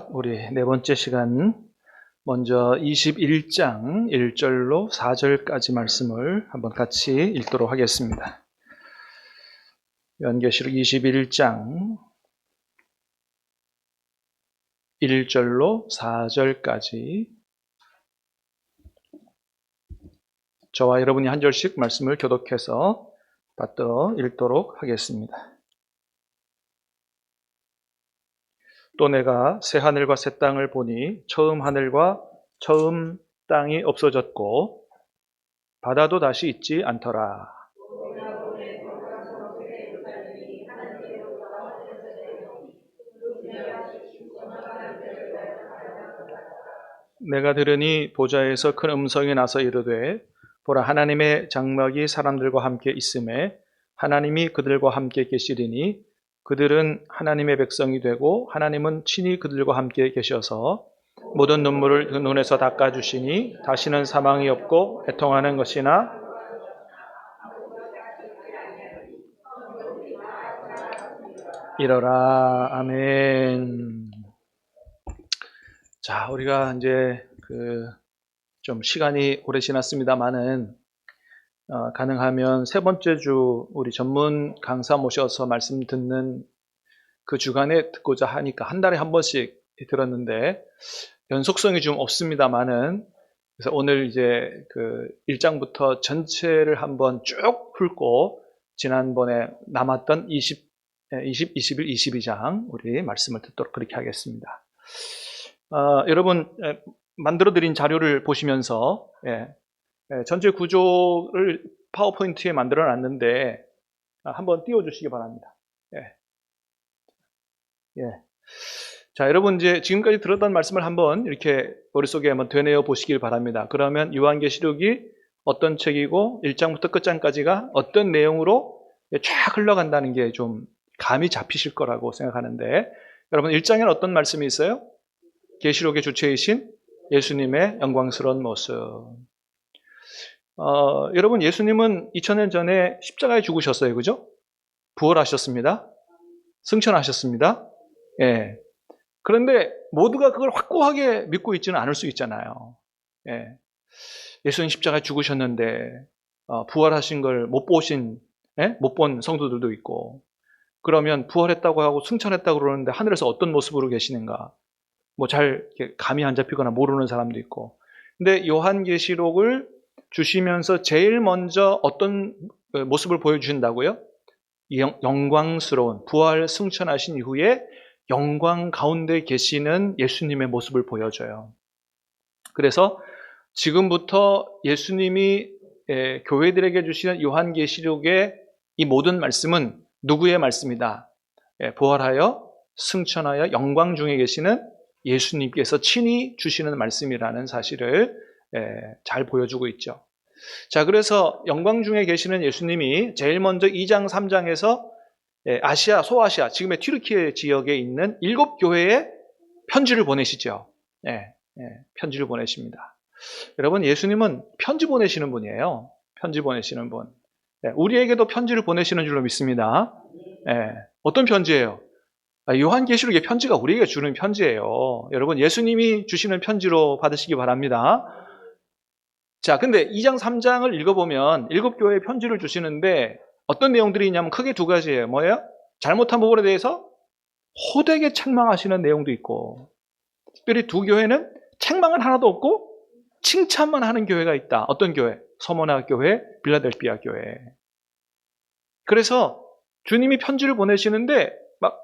우리 네 번째 시간, 먼저 21장 1절로 4절까지 말씀을 한번 같이 읽도록 하겠습니다. 요한계시록 21장 1절로 4절까지 저와 여러분이 한 절씩 말씀을 교독해서 받들어 읽도록 하겠습니다. 또 내가 새 하늘과 새 땅을 보니 처음 하늘과 처음 땅이 없어졌고 바다도 다시 있지 않더라. 내가 들으니 보좌에서 큰 음성이 나서 이르되 보라, 하나님의 장막이 사람들과 함께 있음에 하나님이 그들과 함께 계시리니 그들은 하나님의 백성이 되고 하나님은 친히 그들과 함께 계셔서 모든 눈물을 그 눈에서 닦아주시니 다시는 사망이 없고 애통하는 것이나 이러라. 아멘. 자, 우리가 이제 좀 시간이 오래 지났습니다만은 가능하면 세 번째 주 우리 전문 강사 모셔서 말씀 듣는 그 주간에 듣고자 하니까 한 달에 한 번씩 들었는데 연속성이 좀 없습니다만은, 그래서 오늘 이제 1장부터 전체를 한번 쭉 훑고 지난번에 남았던 21, 22장 우리 말씀을 듣도록 그렇게 하겠습니다. 여러분 만들어드린 자료를 보시면서 전체 구조를 파워포인트에 만들어 놨는데 한번 띄워주시기 바랍니다. 자, 여러분 이제 지금까지 들었던 말씀을 한번 이렇게 머릿속에 한번 되뇌어 보시길 바랍니다. 그러면 요한계시록이 어떤 책이고 1장부터 끝장까지가 어떤 내용으로 쫙 흘러간다는 게 좀 감이 잡히실 거라고 생각하는데, 여러분 1장에는 어떤 말씀이 있어요? 계시록의 주체이신 예수님의 영광스러운 모습. 여러분 예수님은 2000년 전에 십자가에 죽으셨어요. 그죠? 부활하셨습니다. 승천하셨습니다. 예. 그런데 모두가 그걸 확고하게 믿고 있지는 않을 수 있잖아요. 예. 예수님 십자가에 죽으셨는데 부활하신 걸 못 본 성도들도 있고, 그러면 부활했다고 하고 승천했다고 그러는데 하늘에서 어떤 모습으로 계시는가? 잘 감이 안 잡히거나 모르는 사람도 있고. 근데 요한계시록을 주시면서 제일 먼저 어떤 모습을 보여주신다고요? 영광스러운 부활 승천하신 이후에 영광 가운데 계시는 예수님의 모습을 보여줘요. 그래서 지금부터 예수님이 교회들에게 주시는 요한계시록의 이 모든 말씀은 누구의 말씀이다? 부활하여 승천하여 영광 중에 계시는 예수님께서 친히 주시는 말씀이라는 사실을 잘 보여주고 있죠. 자, 그래서 영광 중에 계시는 예수님이 제일 먼저 2장, 3장에서 아시아, 소아시아, 지금의 튀르키예 지역에 있는 7교회에 편지를 보내시죠. 편지를 보내십니다. 여러분, 예수님은 편지 보내시는 분이에요. 편지 보내시는 분. 우리에게도 편지를 보내시는 줄로 믿습니다. 어떤 편지예요? 요한계시록의 편지가 우리에게 주는 편지예요. 여러분, 예수님이 주시는 편지로 받으시기 바랍니다. 자, 근데 2장, 3장을 읽어보면 7교회에 편지를 주시는데 어떤 내용들이 있냐면 크게 두 가지예요. 뭐예요? 잘못한 부분에 대해서 호되게 책망하시는 내용도 있고, 특별히 두 교회는 책망은 하나도 없고 칭찬만 하는 교회가 있다. 어떤 교회? 서머나 교회, 빌라델피아 교회. 그래서 주님이 편지를 보내시는데 막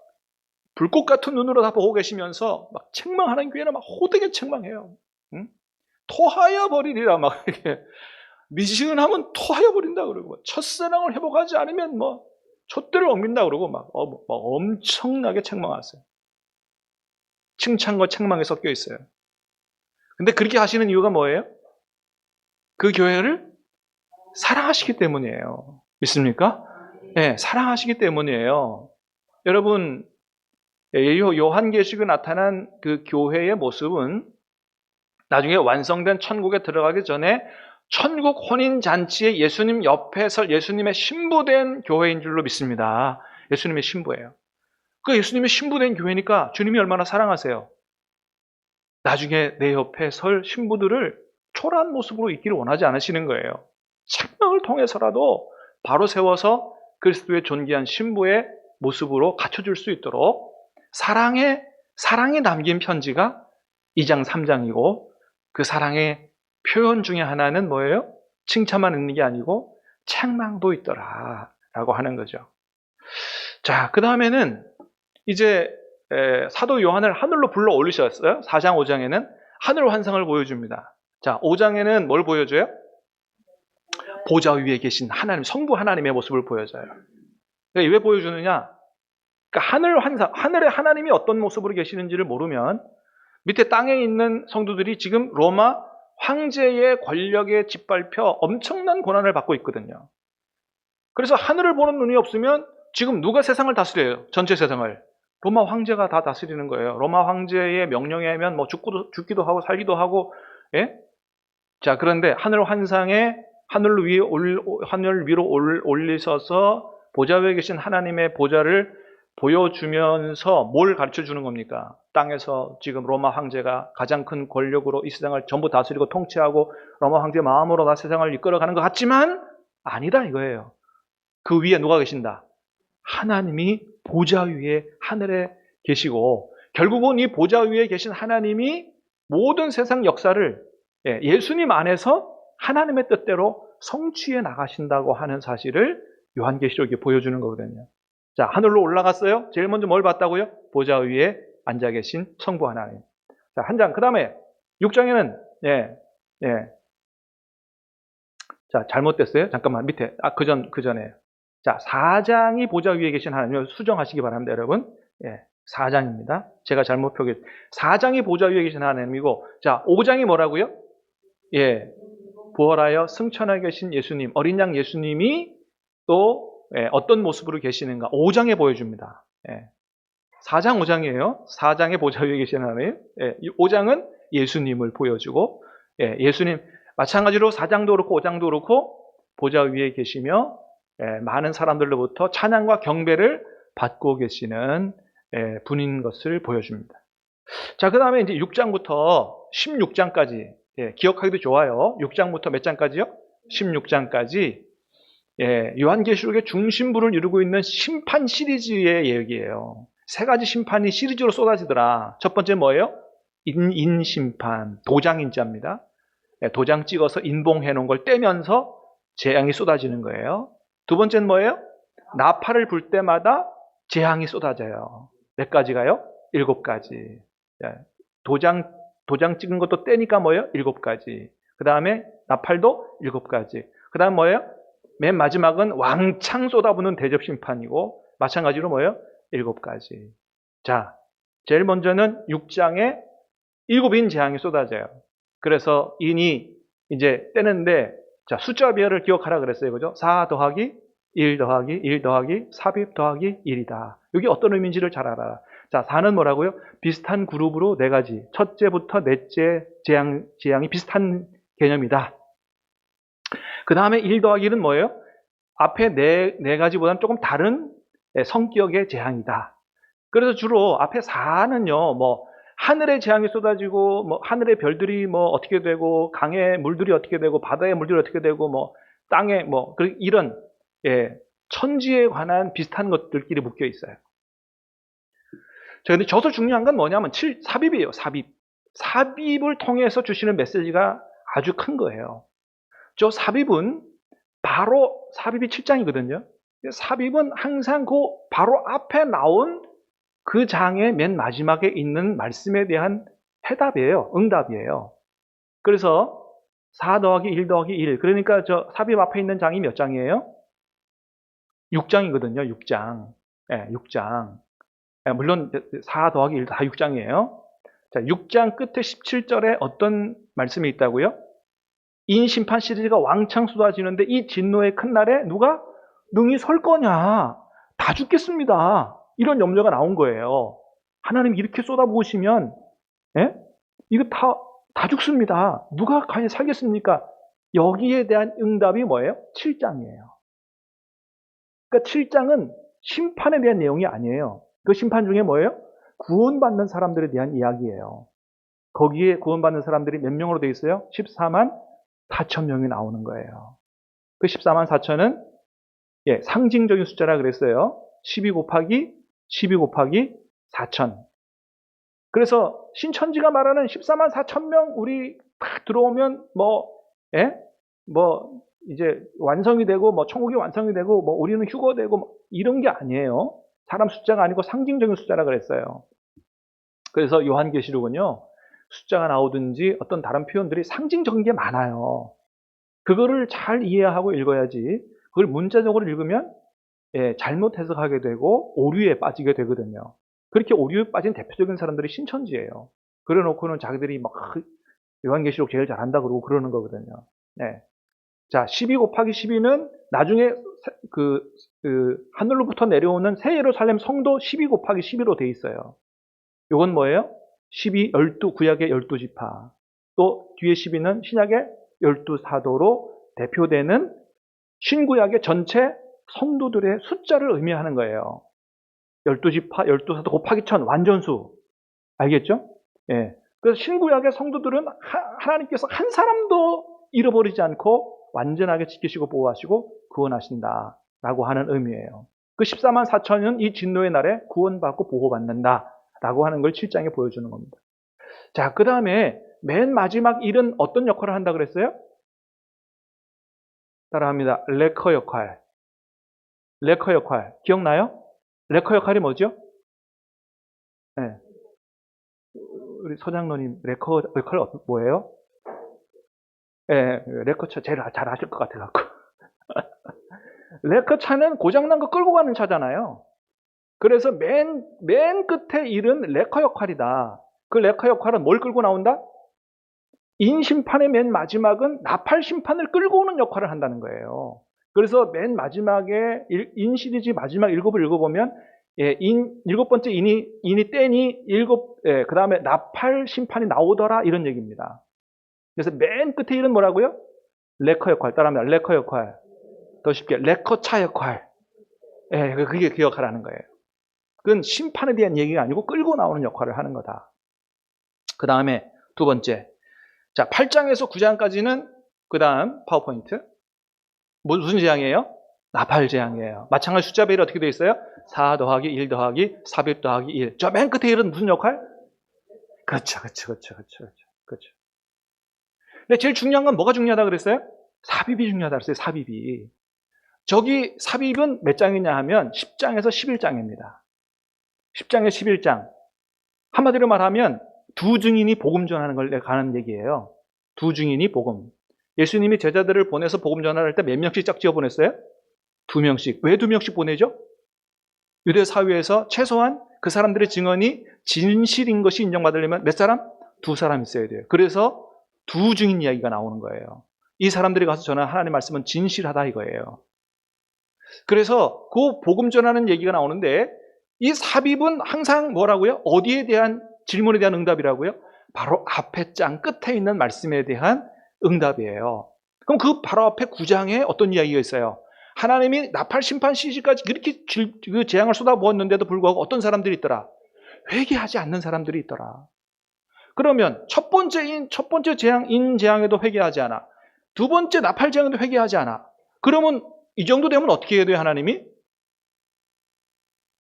불꽃 같은 눈으로 다 보고 계시면서 막 책망하는 교회는 막 호되게 책망해요. 응? 토하여 버리리라 막 이렇게 미지근하면 토하여 버린다 그러고, 첫사랑을 회복하지 않으면 촛대를 옮긴다 그러고 막 엄청나게 책망하세요. 칭찬과 책망이 섞여 있어요. 근데 그렇게 하시는 이유가 뭐예요? 그 교회를 사랑하시기 때문이에요. 믿습니까? 네, 사랑하시기 때문이에요. 여러분, 요한계시록에 나타난 그 교회의 모습은 나중에 완성된 천국에 들어가기 전에 천국 혼인잔치에 예수님 옆에 설 예수님의 신부된 교회인 줄로 믿습니다. 예수님의 신부예요. 그 예수님의 신부된 교회니까 주님이 얼마나 사랑하세요? 나중에 내 옆에 설 신부들을 초라한 모습으로 있기를 원하지 않으시는 거예요. 책망을 통해서라도 바로 세워서 그리스도의 존귀한 신부의 모습으로 갖춰줄 수 있도록 사랑이 담긴 편지가 2장, 3장이고 그 사랑의 표현 중에 하나는 뭐예요? 칭찬만 있는 게 아니고 책망도 있더라 라고 하는 거죠. 자, 그 다음에는 이제 사도 요한을 하늘로 불러 올리셨어요. 4장, 5장에는 하늘 환상을 보여줍니다. 자, 5장에는 뭘 보여줘요? 보좌 위에 계신 하나님, 성부 하나님의 모습을 보여줘요. 왜 보여주느냐? 그러니까 하늘 환상, 하늘에 하나님이 어떤 모습으로 계시는지를 모르면 밑에 땅에 있는 성도들이 지금 로마 황제의 권력에 짓밟혀 엄청난 고난을 받고 있거든요. 그래서 하늘을 보는 눈이 없으면 지금 누가 세상을 다스려요? 전체 세상을. 로마 황제가 다 다스리는 거예요. 로마 황제의 명령에 하면 뭐 죽기도 하고 살기도 하고, 예? 자, 그런데 하늘 환상에 하늘 위로 올리셔서 보좌 위에 계신 하나님의 보좌를 보여주면서 뭘 가르쳐 주는 겁니까? 땅에서 지금 로마 황제가 가장 큰 권력으로 이 세상을 전부 다스리고 통치하고 로마 황제 마음으로 다 세상을 이끌어가는 것 같지만 아니다 이거예요. 그 위에 누가 계신다? 하나님이 보좌 위에 하늘에 계시고 결국은 이 보좌 위에 계신 하나님이 모든 세상 역사를 예수님 안에서 하나님의 뜻대로 성취해 나가신다고 하는 사실을 요한계시록이 보여주는 거거든요. 자, 하늘로 올라갔어요. 제일 먼저 뭘 봤다고요? 보좌 위에 앉아 계신 성부 하나님. 자, 한 장. 그 다음에 6장에는 자, 잘못됐어요. 잠깐만 밑에 그 전에. 자, 4장이 보좌 위에 계신 하나님을 수정하시기 바랍니다, 여러분. 4장입니다. 제가 잘못 표기. 4장이 보좌 위에 계신 하나님이고, 자, 5장이 뭐라고요? 부활하여 승천하게 계신 예수님, 어린 양 예수님이 또 어떤 모습으로 계시는가 5장에 보여줍니다. 4장, 5장이에요. 4장에 보좌 위에 계신 하나님. 5장은 예수님을 보여주고 예수님 마찬가지로 4장도 그렇고 5장도 그렇고 보좌 위에 계시며 많은 사람들로부터 찬양과 경배를 받고 계시는 분인 것을 보여줍니다. 자, 그 다음에 이제 6장부터 16장까지 기억하기도 좋아요. 6장부터 몇 장까지요? 16장까지 요한계시록의 중심부를 이루고 있는 심판 시리즈의 얘기예요. 세 가지 심판이 시리즈로 쏟아지더라. 첫 번째 뭐예요? 인심판, 도장인자입니다. 도장 찍어서 인봉해 놓은 걸 떼면서 재앙이 쏟아지는 거예요. 두 번째는 뭐예요? 나팔을 불 때마다 재앙이 쏟아져요. 몇 가지가요? 7가지. 도장 찍은 것도 떼니까 뭐예요? 7가지. 그 다음에 나팔도 7가지. 그 다음 뭐예요? 맨 마지막은 왕창 쏟아부는 대접심판이고 마찬가지로 뭐예요? 7가지. 자, 제일 먼저는 6장에 7인 재앙이 쏟아져요. 그래서 인이 이제 떼는데 자, 숫자 비열을 기억하라 그랬어요. 그죠? 4 더하기 1 더하기 1 더하기 삽입 더하기 1이다. 이게 어떤 의미인지를 잘 알아라. 자, 4는 뭐라고요? 비슷한 그룹으로 4가지. 첫째부터 넷째 재앙이 비슷한 개념이다. 그 다음에 1 더하기 1은 뭐예요? 앞에 네 가지보다는 조금 다른 성격의 재앙이다. 그래서 주로 앞에 4는요, 뭐, 하늘의 재앙이 쏟아지고, 뭐, 하늘의 별들이 뭐, 어떻게 되고, 강의 물들이 어떻게 되고, 바다의 물들이 어떻게 되고, 뭐, 땅에 뭐, 이런, 천지에 관한 비슷한 것들끼리 묶여 있어요. 자, 근데 저도 중요한 건 뭐냐면, 삽입이에요, 삽입. 삽입을 통해서 주시는 메시지가 아주 큰 거예요. 저 삽입은 삽입이 7장이거든요. 삽입은 항상 그 바로 앞에 나온 그 장의 맨 마지막에 있는 말씀에 대한 해답이에요. 응답이에요. 그래서 4 더하기 1 더하기 1. 그러니까 저 삽입 앞에 있는 장이 몇 장이에요? 6장이거든요. 6장. 6장. 물론 4 더하기 1 다 6장이에요. 자, 6장 끝에 17절에 어떤 말씀이 있다고요? 인심판 시리즈가 왕창 쏟아지는데 이 진노의 큰 날에 누가 능히 설 거냐? 다 죽겠습니다. 이런 염려가 나온 거예요. 하나님 이렇게 쏟아부으시면 이거 다 죽습니다. 누가 과연 살겠습니까? 여기에 대한 응답이 뭐예요? 7장이에요. 그러니까 7장은 심판에 대한 내용이 아니에요. 그 심판 중에 뭐예요? 구원받는 사람들에 대한 이야기예요. 거기에 구원받는 사람들이 몇 명으로 되어 있어요? 14만 4천 명이 나오는 거예요. 그 14만 4천은 상징적인 숫자라 그랬어요. 12 곱하기 4천. 그래서 신천지가 말하는 14만 4천 명 우리 딱 들어오면 이제 완성이 되고 천국이 완성이 되고 우리는 휴거되고 이런 게 아니에요. 사람 숫자가 아니고 상징적인 숫자라 그랬어요. 그래서 요한계시록은요, 숫자가 나오든지 어떤 다른 표현들이 상징적인 게 많아요. 그거를 잘 이해하고 읽어야지. 그걸 문자적으로 읽으면 잘못 해석하게 되고 오류에 빠지게 되거든요. 그렇게 오류에 빠진 대표적인 사람들이 신천지예요. 그래 놓고는 자기들이 막 요한계시록 제일 잘한다 그러고 그러는 거거든요. 자, 12 곱하기 12는 나중에 하늘로부터 내려오는 새 예루살렘 성도 12 곱하기 12로 돼 있어요. 이건 뭐예요? 12, 12, 구약의 12지파. 또 뒤에 12는 신약의 12사도로 대표되는 신구약의 전체 성도들의 숫자를 의미하는 거예요. 12지파, 12사도 곱하기 1000, 완전수. 알겠죠? 그래서 신구약의 성도들은 하나님께서 한 사람도 잃어버리지 않고 완전하게 지키시고 보호하시고 구원하신다 라고 하는 의미예요. 그 14만 4천은 이 진노의 날에 구원받고 보호받는다 라고 하는 걸 7장에 보여주는 겁니다. 자, 그 다음에 맨 마지막 일은 어떤 역할을 한다 그랬어요? 따라합니다. 레커 역할. 레커 역할. 기억나요? 레커 역할이 뭐죠? 우리 서장로님, 레커 역할 뭐예요? 레커차 제일 잘 아실 것 같아갖고. 레커차는 고장난 거 끌고 가는 차잖아요. 그래서 맨 끝에 일은 레커 역할이다. 그 레커 역할은 뭘 끌고 나온다? 인심판의 맨 마지막은 나팔 심판을 끌고 오는 역할을 한다는 거예요. 그래서 맨 마지막에 인 시리즈 마지막 7을 읽어보면 일곱 번째 인이 떼니 그 다음에 나팔 심판이 나오더라 이런 얘기입니다. 그래서 맨 끝에 일은 뭐라고요? 레커 역할. 따라합니다. 레커 역할. 더 쉽게 레커차 역할. 그게 그 역할을 하는 거예요. 그건 심판에 대한 얘기가 아니고 끌고 나오는 역할을 하는 거다. 그 다음에 두 번째. 자, 8장에서 9장까지는 그 다음 파워포인트. 무슨 재앙이에요? 나팔 재앙이에요. 마찬가지 숫자별이 어떻게 되어 있어요? 4 더하기 1 더하기 400 더하기 1. 저 맨 끝에 일은 무슨 역할? 그렇죠. 근데 제일 중요한 건 뭐가 중요하다 그랬어요? 삽입이 중요하다 그랬어요. 삽입이. 저기 삽입은 몇 장이냐 하면 10장에서 11장입니다. 10장에서 11장. 한마디로 말하면 두 증인이 복음 전하는 걸 가는 얘기예요. 두 증인이 복음. 예수님이 제자들을 보내서 복음 전할 때 몇 명씩 짝 지어 보냈어요? 2명씩. 왜 2명씩 보내죠? 유대 사회에서 최소한 그 사람들의 증언이 진실인 것이 인정받으려면 몇 사람? 2사람 있어야 돼요. 그래서 두 증인 이야기가 나오는 거예요. 이 사람들이 가서 전한 하나님의 말씀은 진실하다 이거예요. 그래서 그 복음 전하는 얘기가 나오는데 이 삽입은 항상 뭐라고요? 어디에 대한 질문에 대한 응답이라고요? 바로 앞에 장 끝에 있는 말씀에 대한 응답이에요. 그럼 그 바로 앞에 9장에 어떤 이야기가 있어요? 하나님이 나팔 심판 시기까지 그렇게 그 재앙을 쏟아부었는데도 불구하고 어떤 사람들이 있더라? 회개하지 않는 사람들이 있더라. 그러면 첫 번째 재앙에도 회개하지 않아. 두 번째 나팔 재앙에도 회개하지 않아. 그러면 이 정도 되면 어떻게 해야 돼요, 하나님이?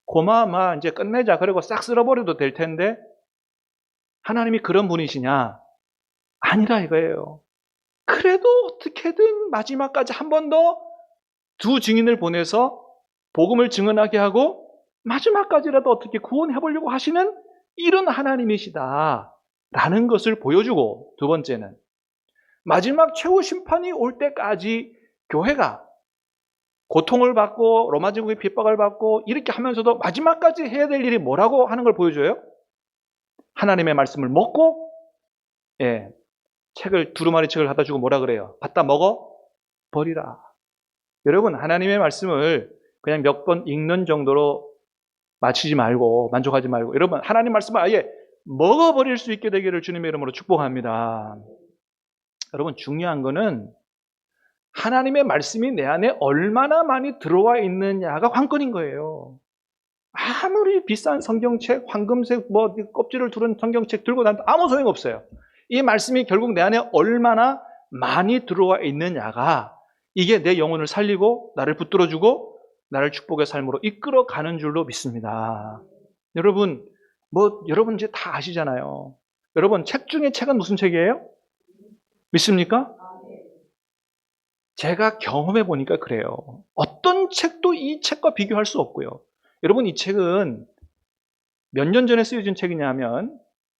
고마마 이제 끝내자. 그리고 싹 쓸어버려도 될 텐데 하나님이 그런 분이시냐? 아니라 이거예요. 그래도 어떻게든 마지막까지 한 번 더 두 증인을 보내서 복음을 증언하게 하고 마지막까지라도 어떻게 구원해보려고 하시는 이런 하나님이시다 라는 것을 보여주고, 두 번째는 마지막 최후 심판이 올 때까지 교회가 고통을 받고 로마 제국의 핍박을 받고 이렇게 하면서도 마지막까지 해야 될 일이 뭐라고 하는 걸 보여줘요? 하나님의 말씀을 먹고 두루마리 책을 갖다 주고 뭐라 그래요? 갖다 먹어 버리라. 여러분, 하나님의 말씀을 그냥 몇 번 읽는 정도로 마치지 말고 만족하지 말고, 여러분 하나님 말씀을 아예 먹어버릴 수 있게 되기를 주님의 이름으로 축복합니다. 여러분, 중요한 거는 하나님의 말씀이 내 안에 얼마나 많이 들어와 있느냐가 관건인 거예요. 아무리 비싼 성경책, 황금색 껍질을 두른 성경책 들고 다녀도 아무 소용없어요. 이 말씀이 결국 내 안에 얼마나 많이 들어와 있느냐가 이게 내 영혼을 살리고 나를 붙들어주고 나를 축복의 삶으로 이끌어가는 줄로 믿습니다. 여러분, 여러분 이제 다 아시잖아요. 여러분, 책 중에 책은 무슨 책이에요? 믿습니까? 제가 경험해 보니까 그래요. 어떤 책도 이 책과 비교할 수 없고요. 여러분, 이 책은 몇 년 전에 쓰여진 책이냐 하면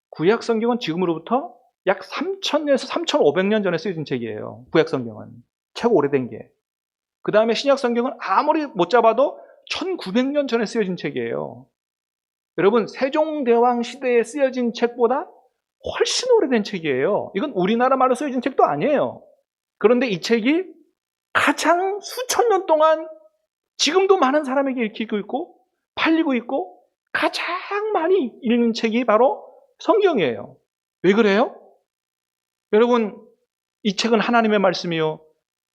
구약 성경은 지금으로부터 약 3,000에서 3,500년 전에 쓰여진 책이에요. 구약 성경은. 최고 오래된 게. 그 다음에 신약 성경은 아무리 못 잡아도 1900년 전에 쓰여진 책이에요. 여러분, 세종대왕 시대에 쓰여진 책보다 훨씬 오래된 책이에요. 이건 우리나라 말로 쓰여진 책도 아니에요. 그런데 이 책이 가장 수천 년 동안 지금도 많은 사람에게 읽히고 있고 팔리고 있고 가장 많이 읽는 책이 바로 성경이에요. 왜 그래요? 여러분, 이 책은 하나님의 말씀이요,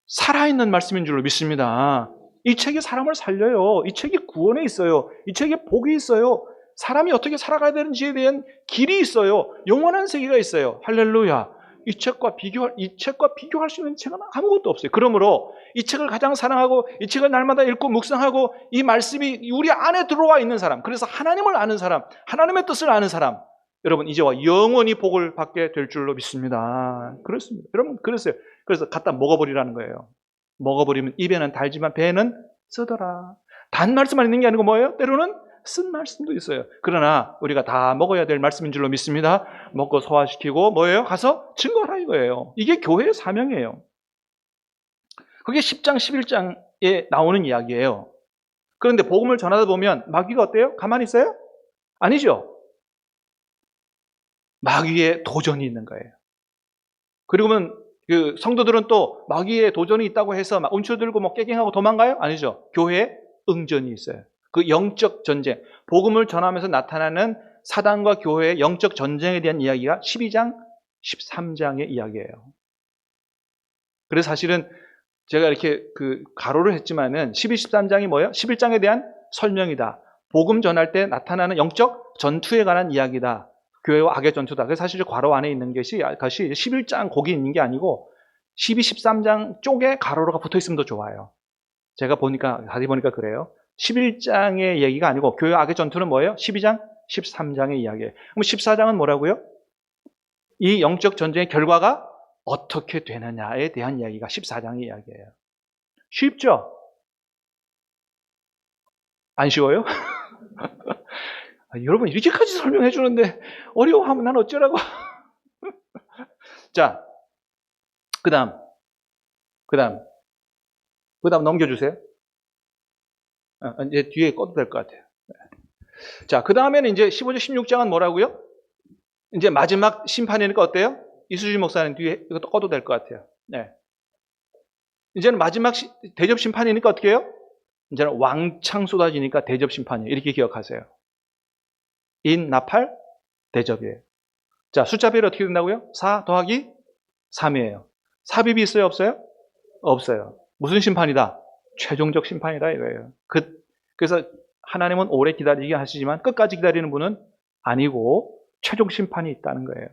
살아있는 말씀인 줄로 믿습니다. 이 책이 사람을 살려요. 이 책이 구원에 있어요. 이 책에 복이 있어요. 사람이 어떻게 살아가야 되는지에 대한 길이 있어요. 영원한 세계가 있어요. 할렐루야. 이 책과 비교할 수 있는 책은 아무것도 없어요. 그러므로 이 책을 가장 사랑하고 이 책을 날마다 읽고 묵상하고 이 말씀이 우리 안에 들어와 있는 사람, 그래서 하나님을 아는 사람, 하나님의 뜻을 아는 사람, 여러분 이제와 영원히 복을 받게 될 줄로 믿습니다. 그렇습니다. 여러분, 그랬어요. 그래서 갖다 먹어버리라는 거예요. 먹어버리면 입에는 달지만 배에는 쓰더라. 단 말씀만 있는 게 아니고 뭐예요? 때로는 쓴 말씀도 있어요. 그러나 우리가 다 먹어야 될 말씀인 줄로 믿습니다. 먹고 소화시키고 뭐예요? 가서 증거하라 이거예요. 이게 교회의 사명이에요. 그게 10장, 11장에 나오는 이야기예요. 그런데 복음을 전하다 보면 마귀가 어때요? 가만히 있어요? 아니죠. 마귀의 도전이 있는 거예요. 그리고는 그 성도들은 또 마귀의 도전이 있다고 해서 막 움츠들고 뭐 깨갱하고 도망가요? 아니죠. 교회에 응전이 있어요. 그 영적 전쟁, 복음을 전하면서 나타나는 사단과 교회의 영적 전쟁에 대한 이야기가 12장, 13장의 이야기예요. 그래서 사실은 제가 이렇게 그 가로를 했지만은 12, 13장이 뭐예요? 11장에 대한 설명이다. 복음 전할 때 나타나는 영적 전투에 관한 이야기다. 교회와 악의 전투다. 그래서 사실 괄호 안에 있는 것이 11장 거기 있는 게 아니고 12, 13장 쪽에 가로로가 붙어 있으면 더 좋아요. 제가 보니까, 다시 보니까 그래요. 11장의 얘기가 아니고 교회 악의 전투는 뭐예요? 12장, 13장의 이야기예요. 그럼 14장은 뭐라고요? 이 영적 전쟁의 결과가 어떻게 되느냐에 대한 이야기가 14장의 이야기예요. 쉽죠? 안 쉬워요? 여러분 이렇게까지 설명해 주는데 어려워하면 난 어쩌라고. 자, 그 다음 넘겨주세요. 이제 뒤에 꺼도 될 것 같아요. 자, 그 다음에는 이제 15장, 16장은 뭐라고요? 이제 마지막 심판이니까 어때요? 이수지 목사님 뒤에 이것도 꺼도 될 것 같아요. 네. 이제는 마지막 대접 심판이니까 어떻게 해요? 이제는 왕창 쏟아지니까 대접 심판이에요. 이렇게 기억하세요. 나팔, 대접이에요. 자, 숫자별이 어떻게 된다고요? 4 더하기 3이에요. 삽입이 있어요? 없어요? 없어요. 무슨 심판이다? 최종적 심판이다 이거예요. 그래서 하나님은 오래 기다리게 하시지만 끝까지 기다리는 분은 아니고 최종 심판이 있다는 거예요.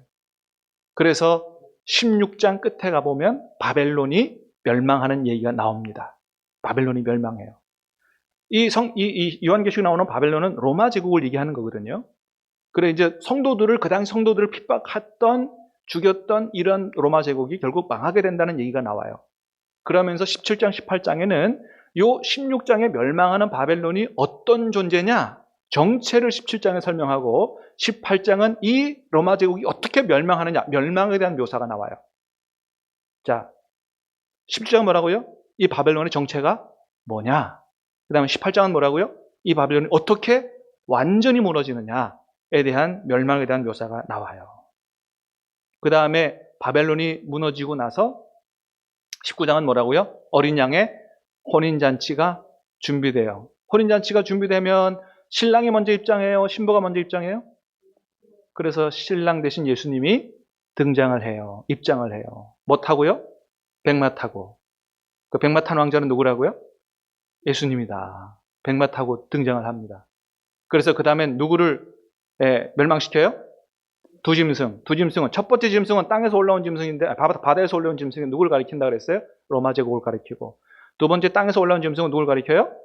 그래서 16장 끝에 가보면 바벨론이 멸망하는 얘기가 나옵니다. 바벨론이 멸망해요. 이 요한계시록에 나오는 바벨론은 로마 제국을 얘기하는 거거든요. 그래 이제 그 당시 성도들을 핍박했던, 죽였던 이런 로마 제국이 결국 망하게 된다는 얘기가 나와요. 그러면서 17장, 18장에는 요 16장에 멸망하는 바벨론이 어떤 존재냐? 정체를 17장에 설명하고 18장은 이 로마 제국이 어떻게 멸망하느냐? 멸망에 대한 묘사가 나와요. 자, 17장은 뭐라고요? 이 바벨론의 정체가 뭐냐? 그 다음에 18장은 뭐라고요? 이 바벨론이 어떻게 완전히 무너지느냐에 대한 멸망에 대한 묘사가 나와요. 그 다음에 바벨론이 무너지고 나서 19장은 뭐라고요? 어린 양의 혼인잔치가 준비돼요. 혼인잔치가 준비되면 신랑이 먼저 입장해요? 신부가 먼저 입장해요? 그래서 신랑 대신 예수님이 등장을 해요. 입장을 해요. 뭐 타고요? 백마 타고. 그 백마 탄 왕자는 누구라고요? 예수님이다. 백마 타고 등장을 합니다. 그래서 그 다음엔 누구를 멸망시켜요? 두 짐승. 두 짐승은 첫 번째 짐승은 땅에서 올라온 짐승인데 바다에서 올라온 짐승이 누구를 가리킨다 그랬어요? 로마 제국을 가리키고, 두 번째 땅에서 올라온 짐승은 누구를 가리켜요?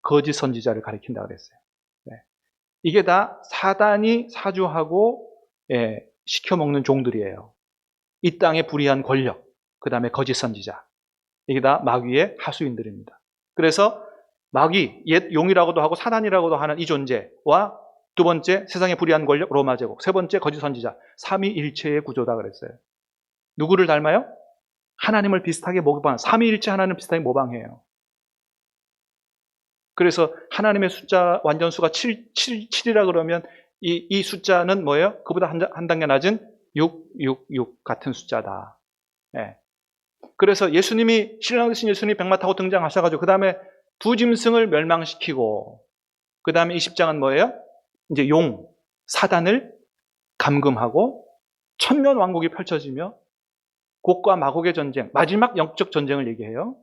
거짓 선지자를 가리킨다 그랬어요. 네. 이게 다 사단이 사주하고 시켜먹는 종들이에요. 이 땅의 불의한 권력, 그 다음에 거짓 선지자. 이게 다 마귀의 하수인들입니다. 그래서 마귀, 옛 용이라고도 하고 사단이라고도 하는 이 존재와 두 번째 세상의 불의한 권력 로마 제국, 세 번째 거짓 선지자, 삼위일체의 구조다 그랬어요. 누구를 닮아요? 하나님을 비슷하게 모방, 삼위일체 하나님 비슷하게 모방해요. 그래서 하나님의 숫자 완전수가 7이라 그러면 이 숫자는 뭐예요? 그보다 한 단계 낮은 6 같은 숫자다. 네. 그래서 예수님이 신랑 되신 예수님이 백마 타고 등장하셔가지고 그 다음에 두 짐승을 멸망시키고 그 다음에 이 십장은 뭐예요? 이제 용, 사단을 감금하고 천년 왕국이 펼쳐지며 곡과 마곡의 전쟁, 마지막 영적 전쟁을 얘기해요.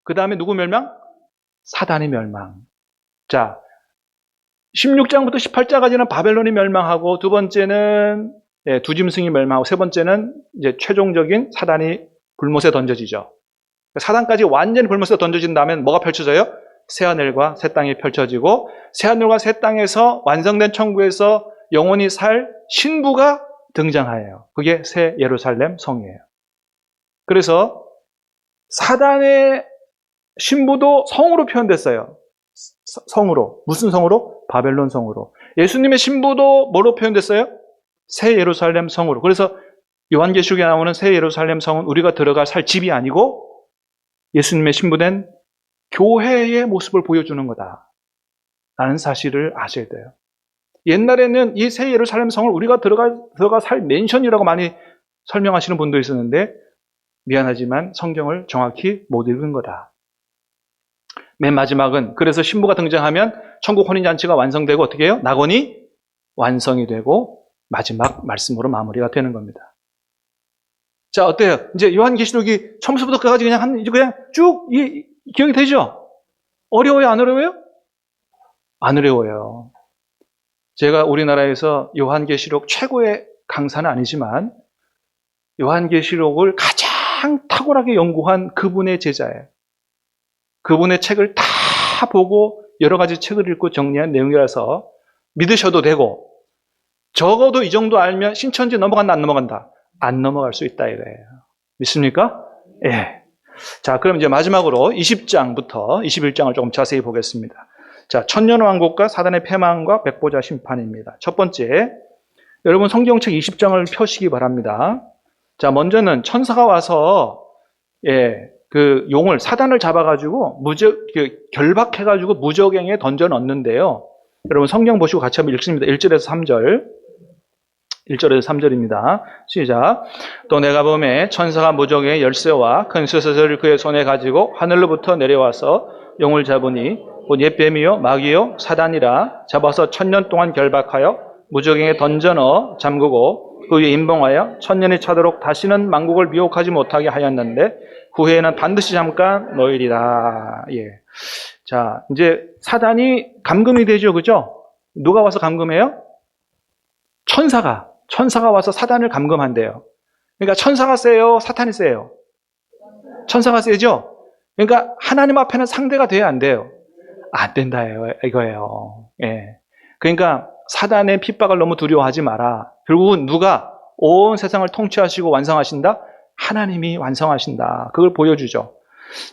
그 다음에 누구 멸망? 사단의 멸망. 자, 16장부터 18장까지는 바벨론이 멸망하고 두 번째는 두 짐승이 멸망하고 세 번째는 이제 최종적인 사단이 불못에 던져지죠. 사단까지 완전히 불못에 던져진 다음에 뭐가 펼쳐져요? 새하늘과 새 땅이 펼쳐지고 새하늘과 새 땅에서 완성된 천국에서 영원히 살 신부가 등장해요. 그게 새 예루살렘 성이에요. 그래서 사단의 신부도 성으로 표현됐어요. 성으로. 무슨 성으로? 바벨론 성으로. 예수님의 신부도 뭐로 표현됐어요? 새 예루살렘 성으로. 그래서 요한계시록에 나오는 새 예루살렘 성은 우리가 들어갈 살 집이 아니고 예수님의 신부된 교회의 모습을 보여주는 거다 라는 사실을 아셔야 돼요. 옛날에는 이 새 예루살렘 성을 우리가 들어가 살 맨션이라고 많이 설명하시는 분도 있었는데 미안하지만 성경을 정확히 못 읽은 거다. 맨 마지막은 그래서 신부가 등장하면 천국 혼인잔치가 완성되고 어떻게 해요? 낙원이 완성이 되고 마지막 말씀으로 마무리가 되는 겁니다. 자, 어때요? 이제 요한계시록이 처음부터 끝까지 그냥 쭉 기억이 되죠? 어려워요? 안 어려워요? 안 어려워요. 제가 우리나라에서 요한계시록 최고의 강사는 아니지만 요한계시록을 가장 탁월하게 연구한 그분의 제자예요. 그분의 책을 다 보고 여러 가지 책을 읽고 정리한 내용이라서 믿으셔도 되고 적어도 이 정도 알면 신천지 넘어간다 안 넘어간다? 안 넘어갈 수 있다 이거예요. 믿습니까? 예. 자, 그럼 이제 마지막으로 20장부터 21장을 조금 자세히 보겠습니다. 자, 천년왕국과 사단의 패망과 백보자 심판입니다. 첫 번째, 여러분 성경책 20장을 펴시기 바랍니다. 자, 먼저는 천사가 와서 그 용을 사단을 잡아가지고 결박해가지고 무저갱에 던져 넣는데요. 여러분 성경 보시고 같이 한번 읽습니다. 1절에서 3절. 1절에서 3절입니다. 시작. 또 내가 보매 천사가 무저갱의 열쇠와 큰 쇠사슬을 그의 손에 가지고 하늘로부터 내려와서 용을 잡으니 곧 옛뱀이요 마귀요 사단이라 잡아서 1000년 동안 결박하여 무저갱에 던져 넣어 잠그고 그 위에 임봉하여 1000년이 차도록 다시는 만국을 미혹하지 못하게 하였는데 후에는 반드시 잠깐 놓이리라. 예. 자, 이제 사단이 감금이 되죠, 그죠? 누가 와서 감금해요? 천사가 와서 사단을 감금한대요. 그러니까 천사가 세요, 사탄이 세요? 천사가 세죠? 그러니까 하나님 앞에는 상대가 돼야 안 돼요? 안 된다 이거예요. 예. 그러니까 사단의 핍박을 너무 두려워하지 마라. 결국은 누가 온 세상을 통치하시고 완성하신다? 하나님이 완성하신다. 그걸 보여주죠.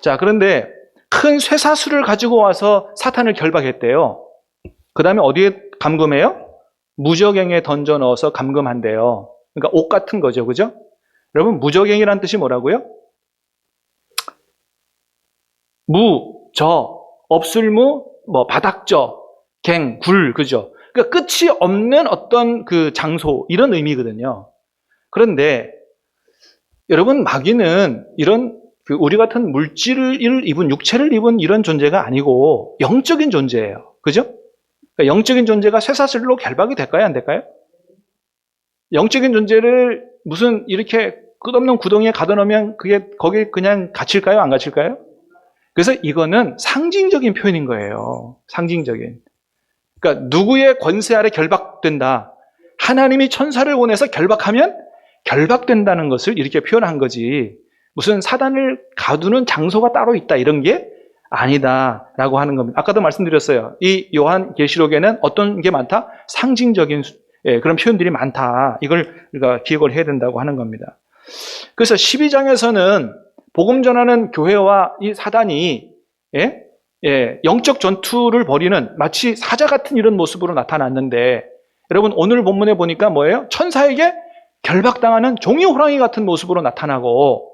자, 그런데 큰 쇠사슬을 가지고 와서 사탄을 결박했대요. 그 다음에 어디에 감금해요? 무저갱에 던져 넣어서 감금한대요. 그러니까 옥 같은 거죠. 그죠? 여러분, 무저갱이란 뜻이 뭐라고요? 없을무, 바닥저, 갱, 굴, 그죠? 그러니까 끝이 없는 어떤 그 장소, 이런 의미거든요. 그런데, 여러분, 마귀는 이런 우리 같은 물질을 입은, 육체를 입은 이런 존재가 아니고 영적인 존재예요. 그죠? 그러니까 영적인 존재가 쇠사슬로 결박이 될까요? 안 될까요? 영적인 존재를 무슨 이렇게 끝없는 구덩이에 가둬놓으면 거기 그냥 갇힐까요? 안 갇힐까요? 그래서 이거는 상징적인 표현인 거예요. 상징적인. 그러니까 누구의 권세 아래 결박된다. 하나님이 천사를 보내서 결박하면 결박된다는 것을 이렇게 표현한 거지. 무슨 사단을 가두는 장소가 따로 있다 이런 게 아니다라고 하는 겁니다. 아까도 말씀드렸어요. 이 요한계시록에는 어떤 게 많다? 상징적인 그런 표현들이 많다. 이걸 우리가 기억을 해야 된다고 하는 겁니다. 그래서 12장에서는 복음 전하는 교회와 이 사단이 영적 전투를 벌이는 마치 사자 같은 이런 모습으로 나타났는데, 여러분 오늘 본문에 보니까 뭐예요? 천사에게 결박당하는 종이 호랑이 같은 모습으로 나타나고,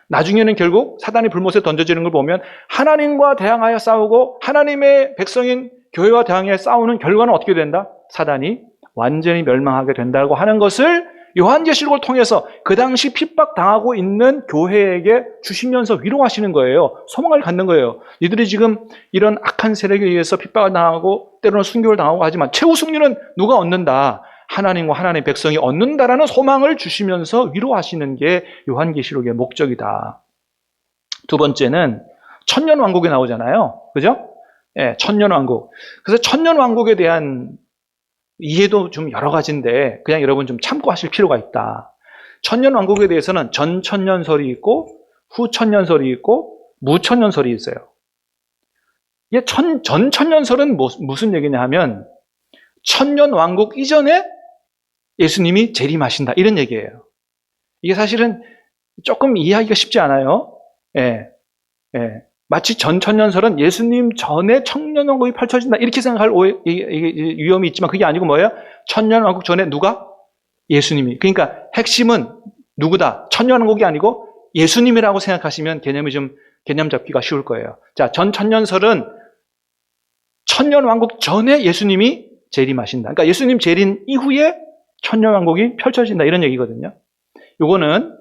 나중에는 결국 사단이 불못에 던져지는 걸 보면 하나님과 대항하여 싸우고 하나님의 백성인 교회와 대항하여 싸우는 결과는 어떻게 된다? 사단이 완전히 멸망하게 된다고 하는 것을 요한계시록을 통해서 그 당시 핍박당하고 있는 교회에게 주시면서 위로하시는 거예요. 소망을 갖는 거예요. 이들이 지금 이런 악한 세력에 의해서 핍박을 당하고 때로는 순교를 당하고 하지만 최후 승리는 누가 얻는다? 하나님과 하나님의 백성이 얻는다라는 소망을 주시면서 위로하시는 게 요한계시록의 목적이다. 두 번째는 천년왕국이 나오잖아요. 그죠? 천년왕국. 그래서 천년왕국에 대한 이해도 좀 여러 가지인데 그냥 여러분 좀 참고하실 필요가 있다. 천년왕국에 대해서는 전천년설이 있고 후천년설이 있고 무천년설이 있어요. 이게 전천년설은 무슨 얘기냐 하면 천년왕국 이전에 예수님이 재림하신다 이런 얘기예요. 이게 사실은 조금 이해하기가 쉽지 않아요. 마치 전천년설은 예수님 전에 천년왕국이 펼쳐진다 이렇게 생각할 위험이 있지만 그게 아니고 뭐예요? 천년왕국 전에 누가? 예수님이. 그러니까 핵심은 누구다? 천년왕국이 아니고 예수님이라고 생각하시면 개념 잡기가 쉬울 거예요. 자, 전천년설은 천년왕국 전에 예수님이 재림하신다. 그러니까 예수님 재림 이후에 천년왕국이 펼쳐진다 이런 얘기거든요. 이거는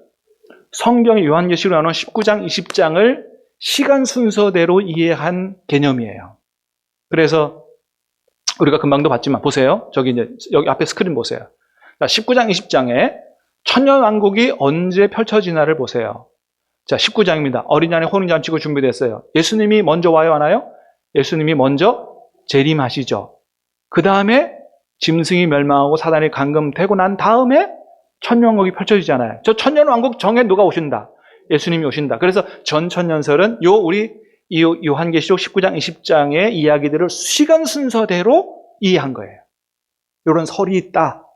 성경의 요한계시록 나오는 19장, 20장을 시간 순서대로 이해한 개념이에요. 그래서 우리가 금방도 봤지만 보세요. 여기 앞에 스크린 보세요. 19장, 20장에 천년왕국이 언제 펼쳐지나를 보세요. 자, 19장입니다. 어린 양의 혼인잔치가 준비됐어요. 예수님이 먼저 와요, 안 와요? 예수님이 먼저 재림하시죠. 그 다음에 짐승이 멸망하고 사단이 감금되고 난 다음에 천년왕국이 펼쳐지잖아요. 저 천년왕국 정에 누가 오신다? 예수님이 오신다. 그래서 전천년설은 우리 요한계시록 19장, 20장의 이야기들을 시간 순서대로 이해한 거예요. 이런 설이 있다.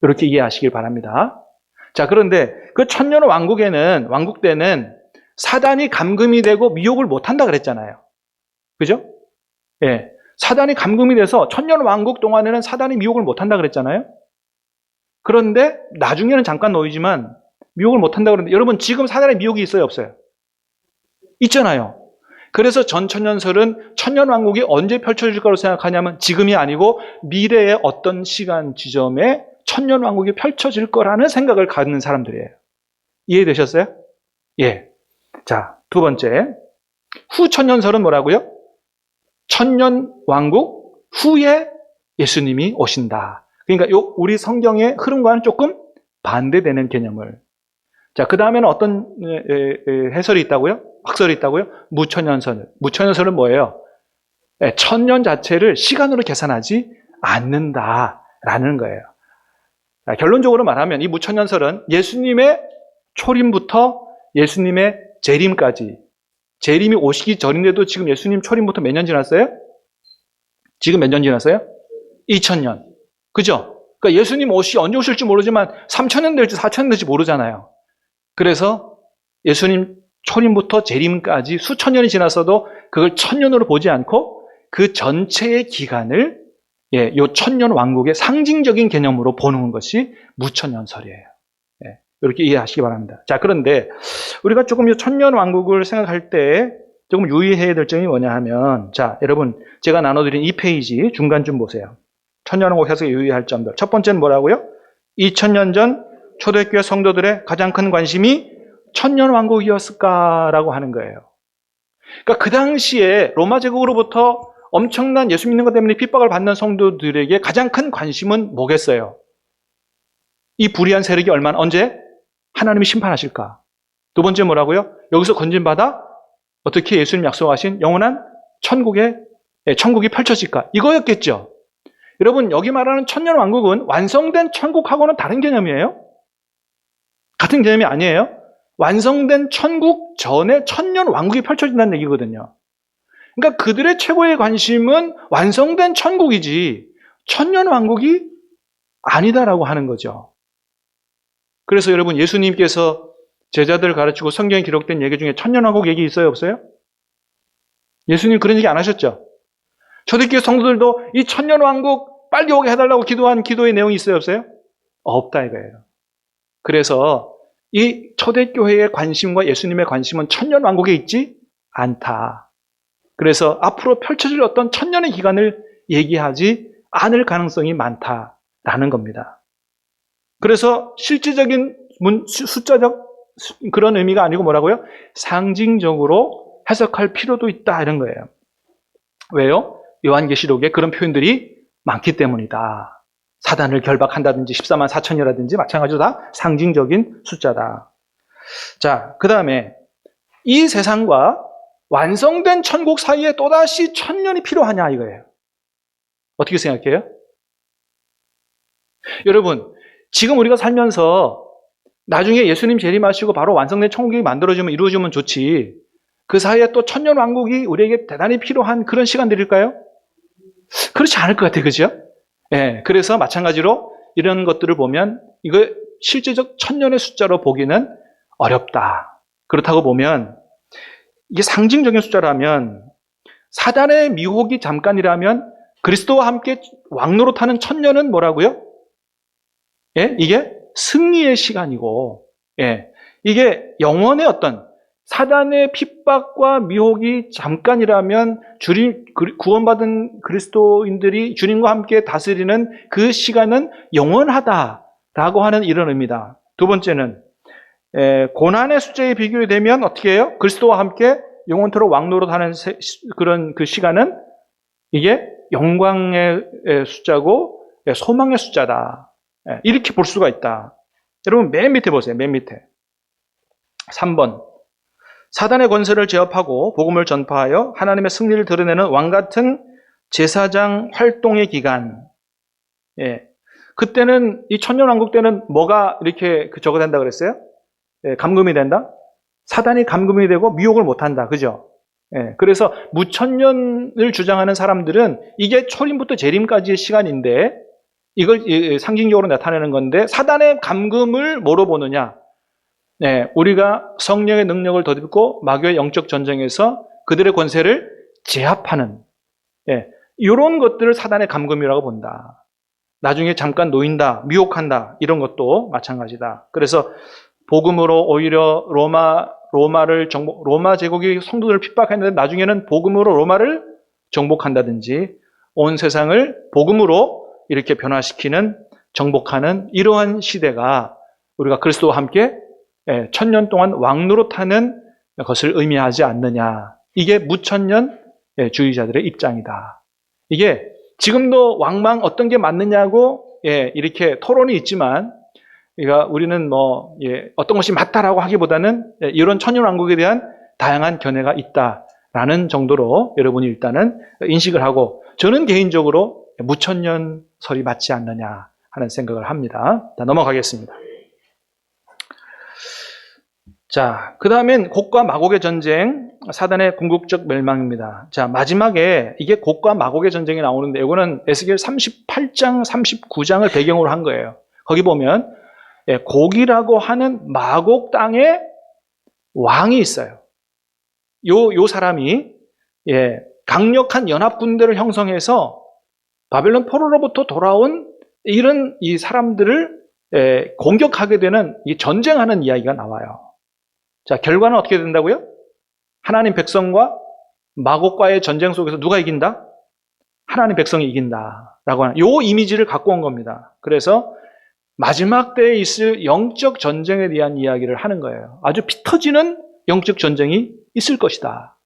이렇게 이해하시길 바랍니다. 자, 그런데 그 천년왕국 때는 사단이 감금이 되고 미혹을 못한다 그랬잖아요. 그죠? 사단이 감금이 돼서 천년왕국 동안에는 사단이 미혹을 못한다 그랬잖아요. 그런데 나중에는 잠깐 놓이지만 미혹을 못한다 그러는데 여러분 지금 사단의 미혹이 있어요 없어요? 있잖아요. 그래서 전천년설은 천년왕국이 언제 펼쳐질 거라고 생각하냐면 지금이 아니고 미래의 어떤 시간 지점에 천년왕국이 펼쳐질 거라는 생각을 갖는 사람들이에요. 이해되셨어요? 예. 자, 두 번째. 후천년설은 뭐라고요? 천년왕국 후에 예수님이 오신다. 그러니까 우리 성경의 흐름과는 조금 반대되는 개념을. 자, 그 다음에는 어떤 해설이 있다고요? 학설이 있다고요? 무천년설. 무천년설은 뭐예요? 천년 자체를 시간으로 계산하지 않는다라는 거예요. 자, 결론적으로 말하면 이 무천년설은 예수님의 초림부터 예수님의 재림까지, 재림이 오시기 전인데도 지금 예수님 초림부터 몇 년 지났어요? 지금 몇 년 지났어요? 2000년. 그죠? 그러니까 예수님 언제 오실지 모르지만 3000년 될지 4000년 될지 모르잖아요. 그래서 예수님 초림부터 재림까지 수천 년이 지났어도 그걸 천년으로 보지 않고 그 전체의 기간을 요 천년 왕국의 상징적인 개념으로 보는 것이 무천년설이에요. 이렇게 이해하시기 바랍니다. 자, 그런데 우리가 조금 이 천년 왕국을 생각할 때 조금 유의해야 될 점이 뭐냐 하면, 자, 여러분 제가 나눠드린 이 페이지 중간 좀 보세요. 천년 왕국 해석에 유의할 점들. 첫 번째는 뭐라고요? 2000년 전 초대교회 성도들의 가장 큰 관심이 천년 왕국이었을까라고 하는 거예요. 그러니까 그 당시에 로마 제국으로부터 엄청난 예수 믿는 것 때문에 핍박을 받는 성도들에게 가장 큰 관심은 뭐겠어요? 이 불의한 세력이 언제 하나님이 심판하실까? 두 번째 뭐라고요? 여기서 건진받아 어떻게 예수님 약속하신 영원한 천국이 펼쳐질까? 이거였겠죠. 여러분, 여기 말하는 천년 왕국은 완성된 천국하고는 다른 개념이에요. 같은 개념이 아니에요. 완성된 천국 전에 천년 왕국이 펼쳐진다는 얘기거든요. 그러니까 그들의 최고의 관심은 완성된 천국이지 천년 왕국이 아니다라고 하는 거죠. 그래서 여러분, 예수님께서 제자들을 가르치고 성경에 기록된 얘기 중에 천년 왕국 얘기 있어요, 없어요? 예수님 그런 얘기 안 하셨죠? 초대교회 성도들도 이 천년 왕국 빨리 오게 해달라고 기도한 기도의 내용이 있어요, 없어요? 없다 이거예요. 그래서 이 초대교회의 관심과 예수님의 관심은 천년 왕국에 있지 않다. 그래서 앞으로 펼쳐질 어떤 천년의 기간을 얘기하지 않을 가능성이 많다라는 겁니다. 그래서 실질적인 숫자적 그런 의미가 아니고 뭐라고요? 상징적으로 해석할 필요도 있다 이런 거예요. 왜요? 요한계시록에 그런 표현들이 많기 때문이다. 사단을 결박한다든지 14만 4천이라든지 마찬가지로 다 상징적인 숫자다. 자, 그 다음에 이 세상과 완성된 천국 사이에 또다시 천년이 필요하냐 이거예요. 어떻게 생각해요? 여러분, 지금 우리가 살면서 나중에 예수님 재림하시고 바로 완성된 천국이 만들어지면 이루어지면 좋지. 그 사이에 또 천년 왕국이 우리에게 대단히 필요한 그런 시간들일까요? 그렇지 않을 것 같아요. 그죠? 예, 그래서 마찬가지로 이런 것들을 보면 이거 실제적 천년의 숫자로 보기는 어렵다. 그렇다고 보면 이게 상징적인 숫자라면 사단의 미혹이 잠깐이라면 그리스도와 함께 왕노릇하는 천년은 뭐라고요? 예, 이게 승리의 시간이고, 예, 이게 영원의 어떤 사단의 핍박과 미혹이 잠깐이라면 구원받은 그리스도인들이 주님과 함께 다스리는 그 시간은 영원하다라고 하는 이런 의미다. 두 번째는 고난의 숫자에 비교되면 어떻게 해요? 그리스도와 함께 영원토록 왕노릇하는 그런 그 시간은 이게 영광의 숫자고 소망의 숫자다. 이렇게 볼 수가 있다. 여러분 맨 밑에 보세요. 맨 밑에 3번 사단의 권세를 제압하고 복음을 전파하여 하나님의 승리를 드러내는 왕같은 제사장 활동의 기간. 예. 그때는 이 천년왕국 때는 뭐가 이렇게 저거 된다 그랬어요? 예, 감금이 된다? 사단이 감금이 되고 미혹을 못한다. 그죠? 예, 그래서 무천년을 주장하는 사람들은 이게 초림부터 재림까지의 시간인데 이걸 상징적으로 나타내는 건데 사단의 감금을 뭐로 보느냐? 네, 우리가 성령의 능력을 덧입고 마귀의 영적 전쟁에서 그들의 권세를 제압하는 이런 것들을 사단의 감금이라고 본다. 나중에 잠깐 놓인다, 미혹한다 이런 것도 마찬가지다. 그래서 복음으로 오히려 로마 제국이 성도들을 핍박했는데 나중에는 복음으로 로마를 정복한다든지 온 세상을 복음으로 이렇게 변화시키는 정복하는 이러한 시대가 우리가 그리스도와 함께 천년 동안 왕노릇하는 것을 의미하지 않느냐. 이게 무천년 주의자들의 입장이다. 이게 지금도 왕망 어떤 게 맞느냐고 이렇게 토론이 있지만 그러니까 우리는 어떤 것이 맞다라고 하기보다는 이런 천년 왕국에 대한 다양한 견해가 있다라는 정도로 여러분이 일단은 인식을 하고 저는 개인적으로 무천년설이 맞지 않느냐 하는 생각을 합니다. 자, 넘어가겠습니다. 자, 그 다음엔 곡과 마곡의 전쟁, 사단의 궁극적 멸망입니다. 자, 마지막에 이게 곡과 마곡의 전쟁이 나오는데 이거는 에스겔 38장, 39장을 배경으로 한 거예요. 거기 보면 곡이라고 하는 마곡 땅에 왕이 있어요. 요 사람이 강력한 연합 군대를 형성해서 바벨론 포로로부터 돌아온 이런 이 사람들을 공격하게 되는 이 전쟁하는 이야기가 나와요. 자, 결과는 어떻게 된다고요? 하나님 백성과 마곡과의 전쟁 속에서 누가 이긴다? 하나님 백성이 이긴다라고 하는 요 이미지를 갖고 온 겁니다. 그래서 마지막 때에 있을 영적 전쟁에 대한 이야기를 하는 거예요. 아주 피 터지는 영적 전쟁이 있을 것이다.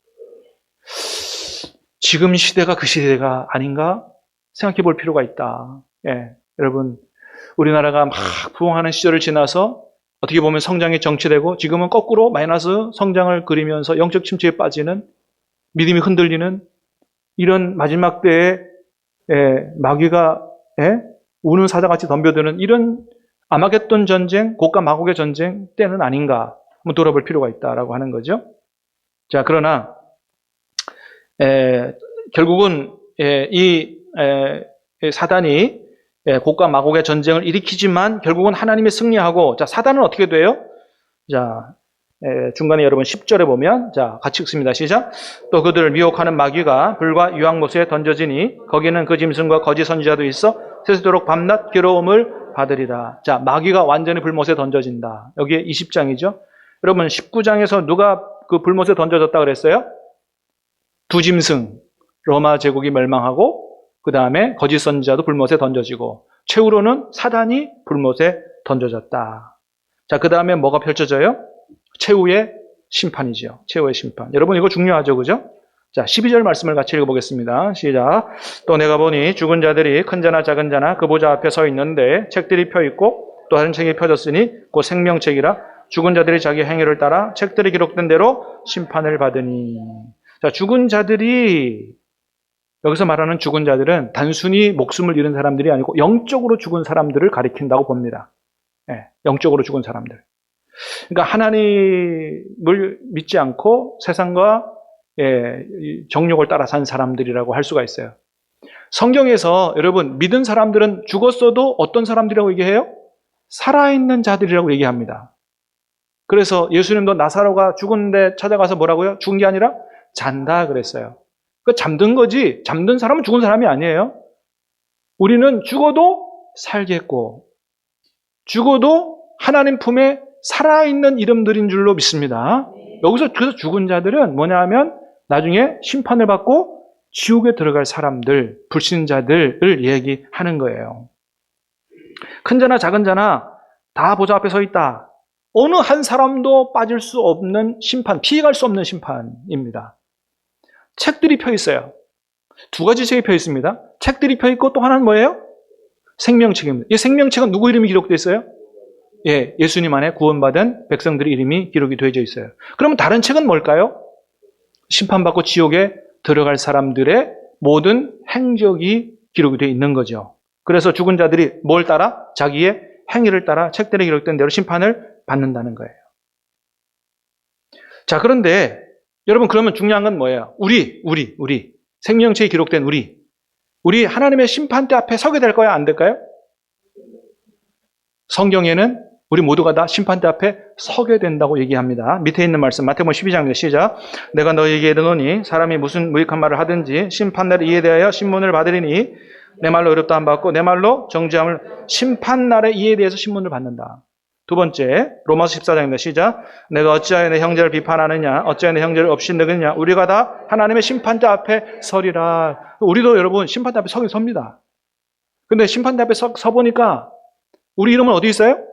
지금 시대가 그 시대가 아닌가 생각해 볼 필요가 있다. 여러분, 우리나라가 막 부흥하는 시절을 지나서 어떻게 보면 성장이 정체되고 지금은 거꾸로 마이너스 성장을 그리면서 영적 침체에 빠지는 믿음이 흔들리는 이런 마지막 때에 마귀가 우는 사자같이 덤벼드는 이런 아마겟돈 전쟁, 고가 마곡의 전쟁 때는 아닌가 한번 돌아볼 필요가 있다라고 하는 거죠. 자, 그러나 결국은 이 사단이 고가 마곡의 전쟁을 일으키지만 결국은 하나님이 승리하고, 자, 사단은 어떻게 돼요? 자, 중간에 여러분 10절에 보면, 자, 같이 읽습니다. 시작. 또 그들을 미혹하는 마귀가 불과 유황못에 던져지니 거기는 그 짐승과 거짓 선지자도 있어 세세도록 밤낮 괴로움을 받으리라. 자, 마귀가 완전히 불못에 던져진다. 여기에 20장이죠. 여러분 19장에서 누가 그 불못에 던져졌다 그랬어요? 두 짐승, 로마 제국이 멸망하고 그 다음에 거짓 선지자도 불못에 던져지고 최후로는 사단이 불못에 던져졌다. 자, 그 다음에 뭐가 펼쳐져요? 최후의 심판이죠. 최후의 심판. 여러분 이거 중요하죠, 그죠? 자, 12절 말씀을 같이 읽어보겠습니다. 시작. 또 내가 보니 죽은 자들이 큰 자나 작은 자나 그 보좌 앞에 서 있는데 책들이 펴 있고 또 다른 책이 펴졌으니 곧 생명책이라 죽은 자들이 자기 행위를 따라 책들이 기록된 대로 심판을 받으니. 자, 죽은 자들이, 여기서 말하는 죽은 자들은 단순히 목숨을 잃은 사람들이 아니고 영적으로 죽은 사람들을 가리킨다고 봅니다. 영적으로 죽은 사람들. 그러니까 하나님을 믿지 않고 세상과 정욕을 따라 산 사람들이라고 할 수가 있어요. 성경에서 여러분 믿은 사람들은 죽었어도 어떤 사람들이라고 얘기해요? 살아있는 자들이라고 얘기합니다. 그래서 예수님도 나사로가 죽은데 찾아가서 뭐라고요? 죽은 게 아니라 잔다 그랬어요. 그 잠든 거지, 잠든 사람은 죽은 사람이 아니에요. 우리는 죽어도 살겠고 죽어도 하나님 품에 살아있는 이름들인 줄로 믿습니다. 여기서 그래서 죽은 자들은 뭐냐 하면 나중에 심판을 받고 지옥에 들어갈 사람들, 불신자들을 얘기하는 거예요. 큰 자나 작은 자나 다 보좌 앞에 서 있다. 어느 한 사람도 빠질 수 없는 심판, 피해갈 수 없는 심판입니다. 책들이 펴 있어요. 두 가지 책이 펴 있습니다. 책들이 펴 있고 또 하나는 뭐예요? 생명책입니다. 이 생명책은 누구 이름이 기록되어 있어요? 예수님 안에 구원받은 백성들의 이름이 기록이 되어져 있어요. 그러면 다른 책은 뭘까요? 심판받고 지옥에 들어갈 사람들의 모든 행적이 기록이 되어 있는 거죠. 그래서 죽은 자들이 뭘 따라? 자기의 행위를 따라 책들에 기록된 대로 심판을 받는다는 거예요. 자, 그런데 여러분 그러면 중요한 건 뭐예요? 우리 생명책에 기록된 우리 하나님의 심판대 앞에 서게 될 거야, 안 될까요? 성경에는 우리 모두가 다 심판대 앞에 서게 된다고 얘기합니다. 밑에 있는 말씀 마태복음 12장입니다. 시작. 내가 너희에게 이르노니 사람이 무슨 무익한 말을 하든지 심판날에 이에 대하여 신문을 받으리니 내 말로 의롭다 안 받고 내 말로 정죄함을 심판날에 이에 대해서 신문을 받는다. 두 번째 로마서 14장입니다. 시작. 내가 어찌하여 내 형제를 비판하느냐 어찌하여 내 형제를 업신여기느냐 우리가 다 하나님의 심판대 앞에 서리라. 우리도 여러분 심판대 앞에 서긴 섭니다. 근데 심판대 앞에 서보니까 우리 이름은 어디 있어요?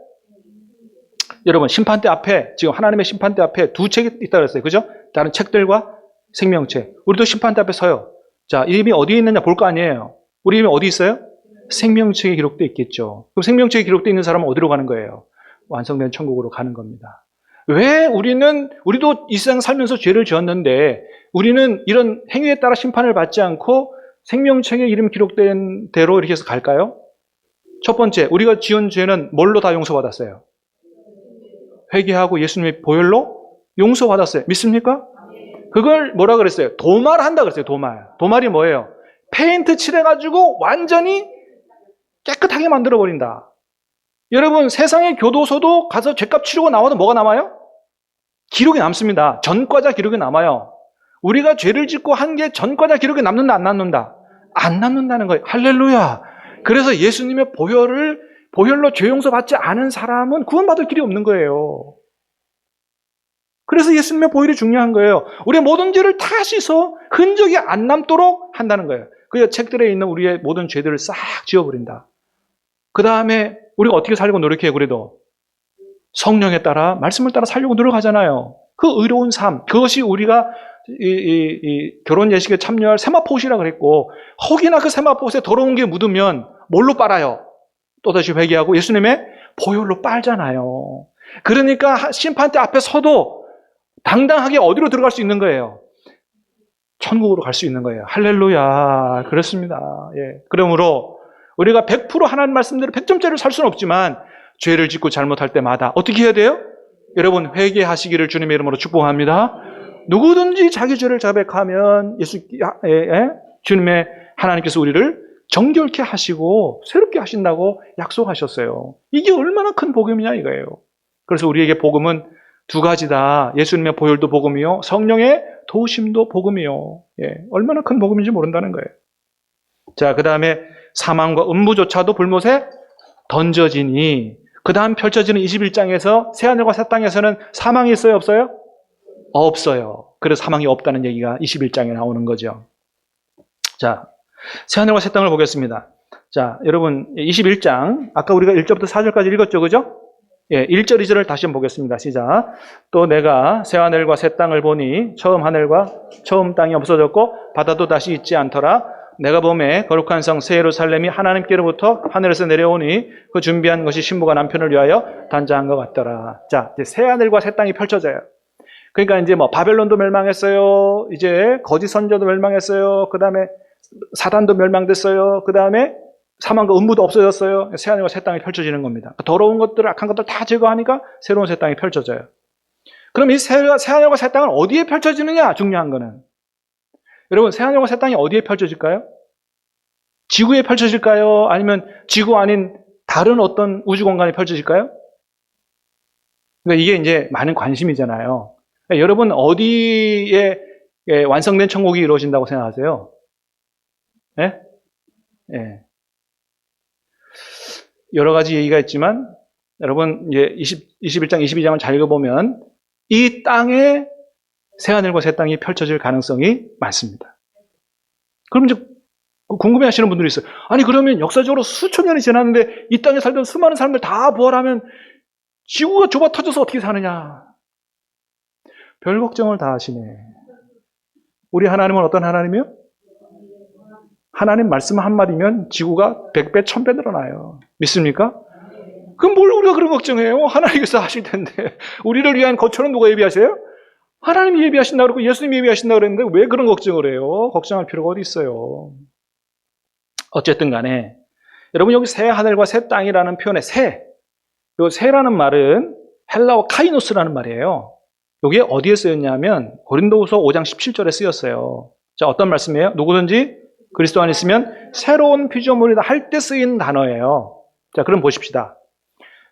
여러분 심판대 앞에 지금 하나님의 심판대 앞에 두 책이 있다고 했어요. 그죠? 다른 책들과 생명책. 우리도 심판대 앞에 서요. 자, 이름이 어디에 있느냐 볼 거 아니에요. 우리 이름이 어디 있어요? 생명책에 기록되어 있겠죠. 그럼 생명책에 기록되어 있는 사람은 어디로 가는 거예요? 완성된 천국으로 가는 겁니다. 왜 우리도 이 세상 살면서 죄를 지었는데 우리는 이런 행위에 따라 심판을 받지 않고 생명책에 이름 기록된 대로 이렇게 해서 갈까요? 첫 번째, 우리가 지은 죄는 뭘로 다 용서받았어요? 회개하고 예수님의 보혈로 용서받았어요. 믿습니까? 그걸 뭐라 그랬어요? 도말한다 그랬어요. 도말이 뭐예요? 페인트 칠해가지고 완전히 깨끗하게 만들어버린다. 여러분 세상의 교도소도 가서 죄값 치르고 나와도 뭐가 남아요? 기록이 남습니다. 전과자 기록이 남아요. 우리가 죄를 짓고 한 게 전과자 기록이 남는다 안 남는다? 안 남는다는 거예요. 할렐루야. 그래서 예수님의 보혈로 죄 용서받지 않은 사람은 구원받을 길이 없는 거예요. 그래서 예수님의 보혈이 중요한 거예요. 우리의 모든 죄를 다 씻어 흔적이 안 남도록 한다는 거예요. 그 책들에 있는 우리의 모든 죄들을 싹 지워버린다. 그 다음에 우리가 어떻게 살려고 노력해요? 그래도 성령에 따라 말씀을 따라 살려고 노력하잖아요. 그 의로운 삶, 그것이 우리가 이 결혼 예식에 참여할 세마포옷이라 그랬고 혹이나 그 세마포옷에 더러운 게 묻으면 뭘로 빨아요? 또다시 회개하고 예수님의 보혈로 빨잖아요. 그러니까 심판대 앞에 서도 당당하게 어디로 들어갈 수 있는 거예요? 천국으로 갈 수 있는 거예요. 할렐루야. 그렇습니다. 예. 그러므로 우리가 100% 하나님 말씀대로 100점짜리를 살 수는 없지만 죄를 짓고 잘못할 때마다 어떻게 해야 돼요? 여러분 회개하시기를 주님의 이름으로 축복합니다. 누구든지 자기 죄를 자백하면 주님의 하나님께서 우리를 정결케 하시고 새롭게 하신다고 약속하셨어요. 이게 얼마나 큰 복음이냐 이거예요. 그래서 우리에게 복음은 두 가지다. 예수님의 보혈도 복음이요, 성령의 도우심도 복음이요. 예, 얼마나 큰 복음인지 모른다는 거예요. 자, 그 다음에 사망과 음부조차도 불못에 던져지니, 그 다음 펼쳐지는 21장에서 새하늘과 새 땅에서는 사망이 있어요, 없어요? 없어요. 그래서 사망이 없다는 얘기가 21장에 나오는 거죠. 자, 새하늘과 새 땅을 보겠습니다. 자, 여러분 21장 아까 우리가 1절부터 4절까지 읽었죠, 그죠? 예, 1절, 2절을 다시 한번 보겠습니다. 시작. 또 내가 새하늘과 새 땅을 보니 처음 하늘과 처음 땅이 없어졌고 바다도 다시 있지 않더라. 내가 보매 거룩한 성 새 예루살렘이 하나님께로부터 하늘에서 내려오니 그 준비한 것이 신부가 남편을 위하여 단장한 것 같더라. 자, 이제 새하늘과 새 땅이 펼쳐져요. 그러니까 이제 뭐 바벨론도 멸망했어요. 이제 거짓 선지자도 멸망했어요. 그 다음에 사단도 멸망됐어요. 그 다음에 사망과 음부도 없어졌어요. 새하늘과 새 땅이 펼쳐지는 겁니다. 더러운 것들, 악한 것들 다 제거하니까 새로운 새 땅이 펼쳐져요. 그럼 이 새하늘과 새 땅은 어디에 펼쳐지느냐? 중요한 거는. 여러분, 새하늘과 새 땅이 어디에 펼쳐질까요? 지구에 펼쳐질까요? 아니면 지구 아닌 다른 어떤 우주 공간에 펼쳐질까요? 그러니까 이게 이제 많은 관심이잖아요. 그러니까 여러분, 어디에 완성된 천국이 이루어진다고 생각하세요? 예? 예. 여러 가지 얘기가 있지만, 여러분, 이제 21장, 22장을 잘 읽어보면, 이 땅에 새하늘과 새 땅이 펼쳐질 가능성이 많습니다. 그럼 이제 궁금해 하시는 분들이 있어요. 아니, 그러면 역사적으로 수천 년이 지났는데, 이 땅에 살던 수많은 사람들 다 부활하면, 지구가 좁아 터져서 어떻게 사느냐? 별 걱정을 다 하시네. 우리 하나님은 어떤 하나님이요? 하나님 말씀 한마디면 지구가 100배, 1000배 늘어나요. 믿습니까? 그럼 뭘 우리가 그런 걱정해요? 하나님께서 하실 텐데. 우리를 위한 것처럼 누가 예비하세요? 하나님이 예비하신다고 그러고 예수님이 예비하신다고 그랬는데 왜 그런 걱정을 해요? 걱정할 필요가 어디 있어요? 어쨌든 간에 여러분 여기 새 하늘과 새 땅이라는 표현의 새, 이 새라는 말은 헬라어 카이노스라는 말이에요. 이게 어디에 쓰였냐면 고린도후서 5장 17절에 쓰였어요. 자, 어떤 말씀이에요? 누구든지 그리스도 안에 있으면 새로운 피조물이다 할 때 쓰인 단어예요. 자, 그럼 보십시다.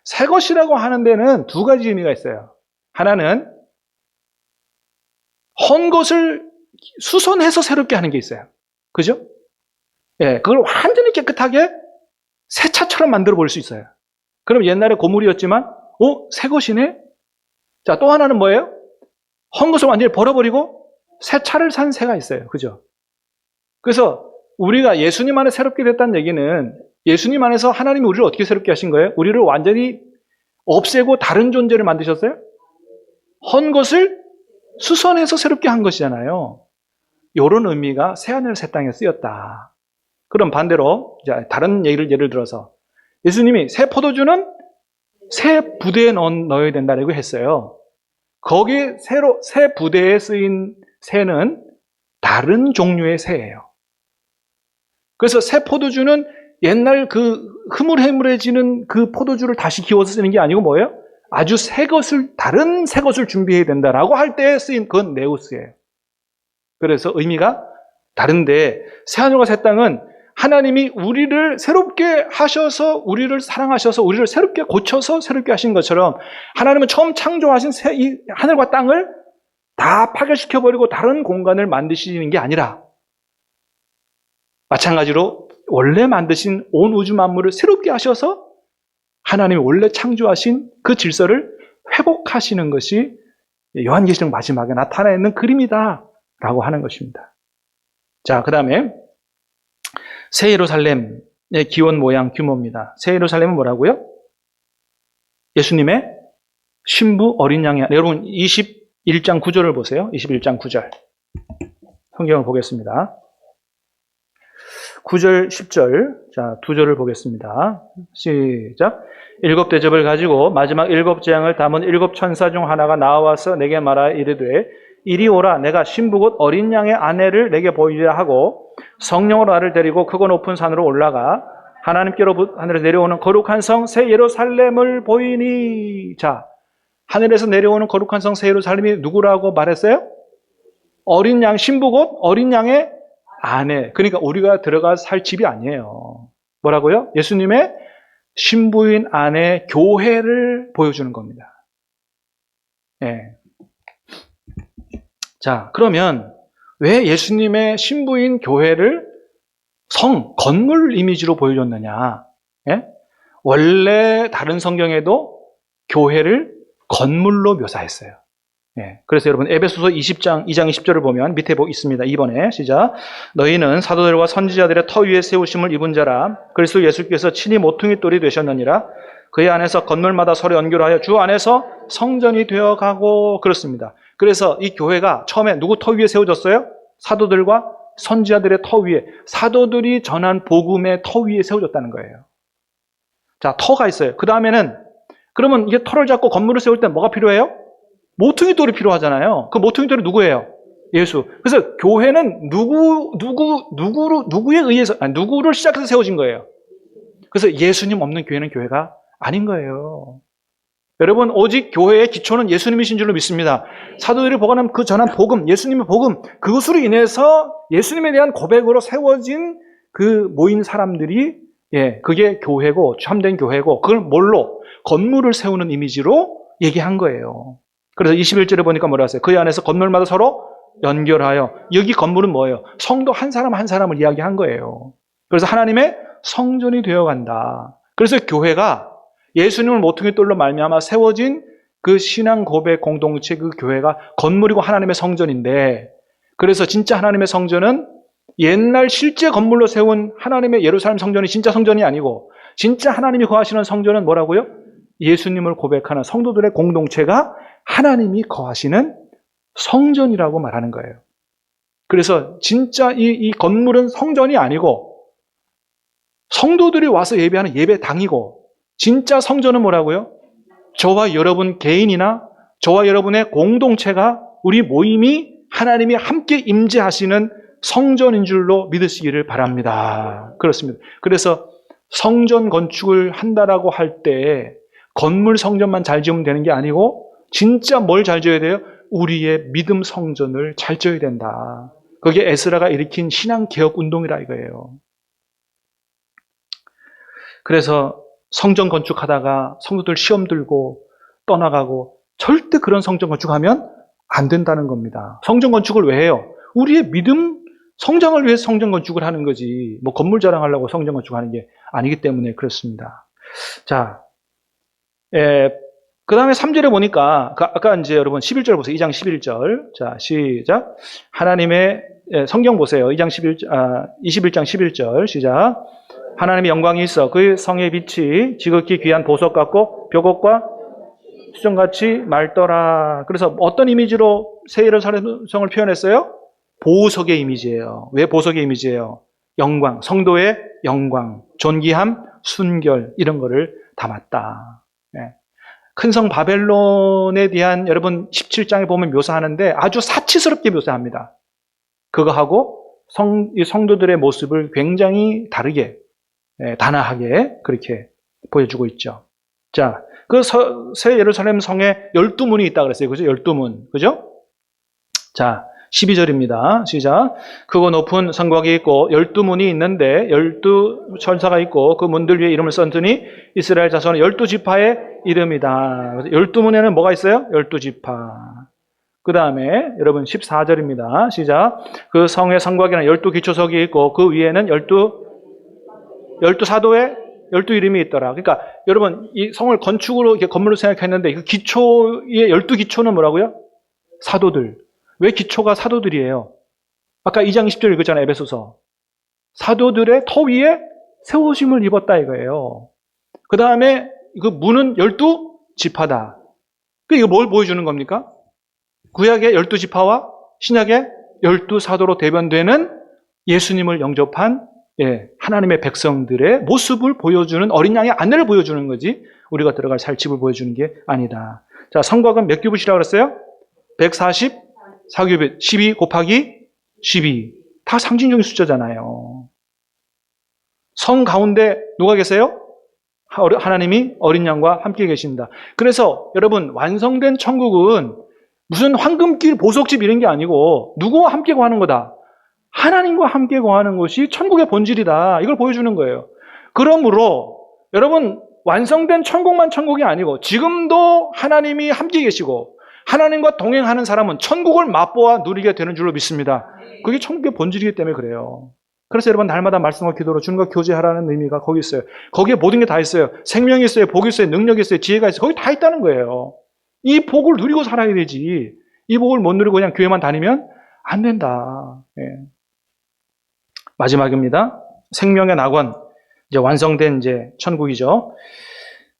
새 것이라고 하는 데는 두 가지 의미가 있어요. 하나는 헌 것을 수선해서 새롭게 하는 게 있어요. 그죠? 예, 그걸 완전히 깨끗하게 새 차처럼 만들어 볼 수 있어요. 그럼 옛날에 고물이었지만, 새 것이네? 자, 또 하나는 뭐예요? 헌 것을 완전히 버려버리고 새 차를 산 새가 있어요. 그죠? 그래서 우리가 예수님 안에 새롭게 됐다는 얘기는 예수님 안에서 하나님이 우리를 어떻게 새롭게 하신 거예요? 우리를 완전히 없애고 다른 존재를 만드셨어요? 헌 것을 수선해서 새롭게 한 것이잖아요. 이런 의미가 새하늘 새 땅에 쓰였다. 그럼 반대로 다른 얘기를 예를 들어서 예수님이 새 포도주는 새 부대에 넣어야 된다고 했어요. 거기에 새 부대에 쓰인 새는 다른 종류의 새예요. 그래서 새 포도주는 옛날 그 흐물흐물해지는 그 포도주를 다시 기워서 쓰는 게 아니고 뭐예요? 아주 다른 새 것을 준비해야 된다라고 할 때 쓰인 그건 네우스예요. 그래서 의미가 다른데 새하늘과 새 땅은 하나님이 우리를 새롭게 하셔서 우리를 사랑하셔서 우리를 새롭게 고쳐서 새롭게 하신 것처럼 하나님은 처음 창조하신 이 하늘과 땅을 다 파괴시켜버리고 다른 공간을 만드시는 게 아니라 마찬가지로 원래 만드신 온 우주 만물을 새롭게 하셔서 하나님이 원래 창조하신 그 질서를 회복하시는 것이 요한계시록 마지막에 나타나 있는 그림이다 라고 하는 것입니다. 자, 그 다음에 새 예루살렘의 기원 모양 규모입니다. 새 예루살렘은 뭐라고요? 예수님의 신부 어린 양이 여러분 21장 9절을 보세요. 21장 9절 성경을 보겠습니다. 9절, 10절, 자, 두 절을 보겠습니다. 시작. 7 대접을 가지고 마지막 7 재앙을 담은 7 천사 중 하나가 나와서 내게 말하여 이르되 이리 오라 내가 신부 곧 어린 양의 아내를 내게 보이려 하고 성령으로 나를 데리고 크고 높은 산으로 올라가 하나님께로 하늘에서 내려오는 거룩한 성 새 예루살렘을 보이니. 자, 하늘에서 내려오는 거룩한 성 새 예루살렘이 누구라고 말했어요? 어린 양, 신부 곧 어린 양의 아내. 그러니까 우리가 들어가 살 집이 아니에요. 뭐라고요? 예수님의 신부인 아내 교회를 보여주는 겁니다. 예. 자, 그러면 왜 예수님의 신부인 교회를 건물 이미지로 보여줬느냐? 예? 원래 다른 성경에도 교회를 건물로 묘사했어요. 예. 그래서 여러분 에베소서 2장 20절을 보면 밑에 있습니다. 2번에 시작. 너희는 사도들과 선지자들의 터 위에 세우심을 입은 자라. 그리스도 예수께서 친히 모퉁이 돌이 되셨느니라. 그의 안에서 건물마다 서로 연결하여 주 안에서 성전이 되어가고. 그렇습니다. 그래서 이 교회가 처음에 누구 터 위에 세워졌어요? 사도들과 선지자들의 터 위에, 사도들이 전한 복음의 터 위에 세워졌다는 거예요. 자, 터가 있어요. 그 다음에는 그러면 이게 터를 잡고 건물을 세울 때 뭐가 필요해요? 모퉁이 돌이 필요하잖아요. 그 모퉁이 돌이 누구예요? 예수. 그래서 교회는 누구에 의해서, 누구를 시작해서 세워진 거예요. 그래서 예수님 없는 교회는 교회가 아닌 거예요. 여러분, 오직 교회의 기초는 예수님이신 줄로 믿습니다. 사도들이 보관한 그 전한 복음, 예수님의 복음, 그것으로 인해서 예수님에 대한 고백으로 세워진 그 모인 사람들이, 예, 그게 교회고, 참된 교회고, 그걸 뭘로? 건물을 세우는 이미지로 얘기한 거예요. 그래서 21절에 보니까 뭐라 하세요? 그 안에서 건물마다 서로 연결하여. 여기 건물은 뭐예요? 성도 한 사람 한 사람을 이야기한 거예요. 그래서 하나님의 성전이 되어간다. 그래서 교회가 예수님을 모퉁이 돌로 말미암아 세워진 그 신앙 고백 공동체, 그 교회가 건물이고 하나님의 성전인데, 그래서 진짜 하나님의 성전은 옛날 실제 건물로 세운 하나님의 예루살렘 성전이 진짜 성전이 아니고, 진짜 하나님이 거하시는 성전은 뭐라고요? 예수님을 고백하는 성도들의 공동체가 하나님이 거하시는 성전이라고 말하는 거예요. 그래서 진짜 이 건물은 성전이 아니고 성도들이 와서 예배하는 예배당이고, 진짜 성전은 뭐라고요? 저와 여러분 개인이나 저와 여러분의 공동체가, 우리 모임이 하나님이 함께 임재하시는 성전인 줄로 믿으시기를 바랍니다. 그렇습니다. 그래서 성전 건축을 한다라고 할 때 건물 성전만 잘 지으면 되는 게 아니고 진짜 뭘 잘 지어야 돼요? 우리의 믿음 성전을 잘 지어야 된다. 그게 에스라가 일으킨 신앙개혁 운동이라 이거예요. 그래서 성전 건축하다가 성도들 시험 들고 떠나가고, 절대 그런 성전 건축하면 안 된다는 겁니다. 성전 건축을 왜 해요? 우리의 믿음 성장을 위해서 성전 건축을 하는 거지, 뭐 건물 자랑하려고 성전 건축하는 게 아니기 때문에 그렇습니다. 자, 그 다음에 3절에 보니까, 아까 이제 여러분 11절 보세요. 2장 11절. 자, 시작. 하나님의, 성경 보세요. 21장 11절. 시작. 하나님의 영광이 있어 그 성의 빛이 지극히 귀한 보석 같고 벽옥과 수정같이 맑더라. 그래서 어떤 이미지로 새 예루살렘 성을 표현했어요? 보석의 이미지예요. 왜 보석의 이미지예요? 영광, 성도의 영광, 존귀함, 순결, 이런 거를 담았다. 네. 큰 성 바벨론에 대한, 여러분 17장에 보면 묘사하는데 아주 사치스럽게 묘사합니다. 그거하고 성도들의 모습을 굉장히 다르게, 단아하게 그렇게 보여주고 있죠. 자, 그 새 예루살렘 성에 12문이 있다 그랬어요. 그죠? 12문. 그죠? 자, 12절입니다. 시작. 크고 높은 성곽이 있고 12문이 있는데 12천사가 있고 그 문들 위에 이름을 썼더니 이스라엘 자손은 12지파의 이름이다. 12문에는 뭐가 있어요? 12지파. 그 다음에 여러분 14절입니다. 시작. 그 성의 성곽에는 12기초석이 있고 그 위에는 12사도의 12이름이 있더라. 그러니까 여러분 이 성을 건축으로 이렇게 건물로 생각했는데 그 기초의 12기초는 뭐라고요? 사도들. 왜 기초가 사도들이에요? 아까 2장 20절 읽었잖아요. 에베소서. 사도들의 터 위에 세우심을 입었다 이거예요. 그 다음에 그 문은 12지파다. 이거 뭘 보여주는 겁니까? 구약의 12지파와 신약의 12사도로 대변되는 예수님을 영접한 하나님의 백성들의 모습을 보여주는, 어린 양의 안내를 보여주는 거지 우리가 들어갈 살 집을 보여주는 게 아니다. 자, 성곽은 몇 규빗이라고 그랬어요? 144 4규빗 12 곱하기 12. 다 상징적인 숫자잖아요. 성 가운데 누가 계세요? 하나님이 어린 양과 함께 계신다. 그래서 여러분 완성된 천국은 무슨 황금길 보석집 이런 게 아니고 누구와 함께 거하는 거다. 하나님과 함께 거하는 것이 천국의 본질이다. 이걸 보여주는 거예요. 그러므로 여러분 완성된 천국만 천국이 아니고 지금도 하나님이 함께 계시고 하나님과 동행하는 사람은 천국을 맛보아 누리게 되는 줄로 믿습니다. 그게 천국의 본질이기 때문에 그래요. 그래서 여러분 날마다 말씀과 기도로 주님과 교제하라는 의미가 거기 있어요. 거기에 모든 게 다 있어요. 생명이 있어요. 복이 있어요. 능력이 있어요. 지혜가 있어요. 거기 다 있다는 거예요. 이 복을 누리고 살아야 되지. 이 복을 못 누리고 그냥 교회만 다니면 안 된다. 예. 마지막입니다. 생명의 낙원. 이제 완성된 이제 천국이죠.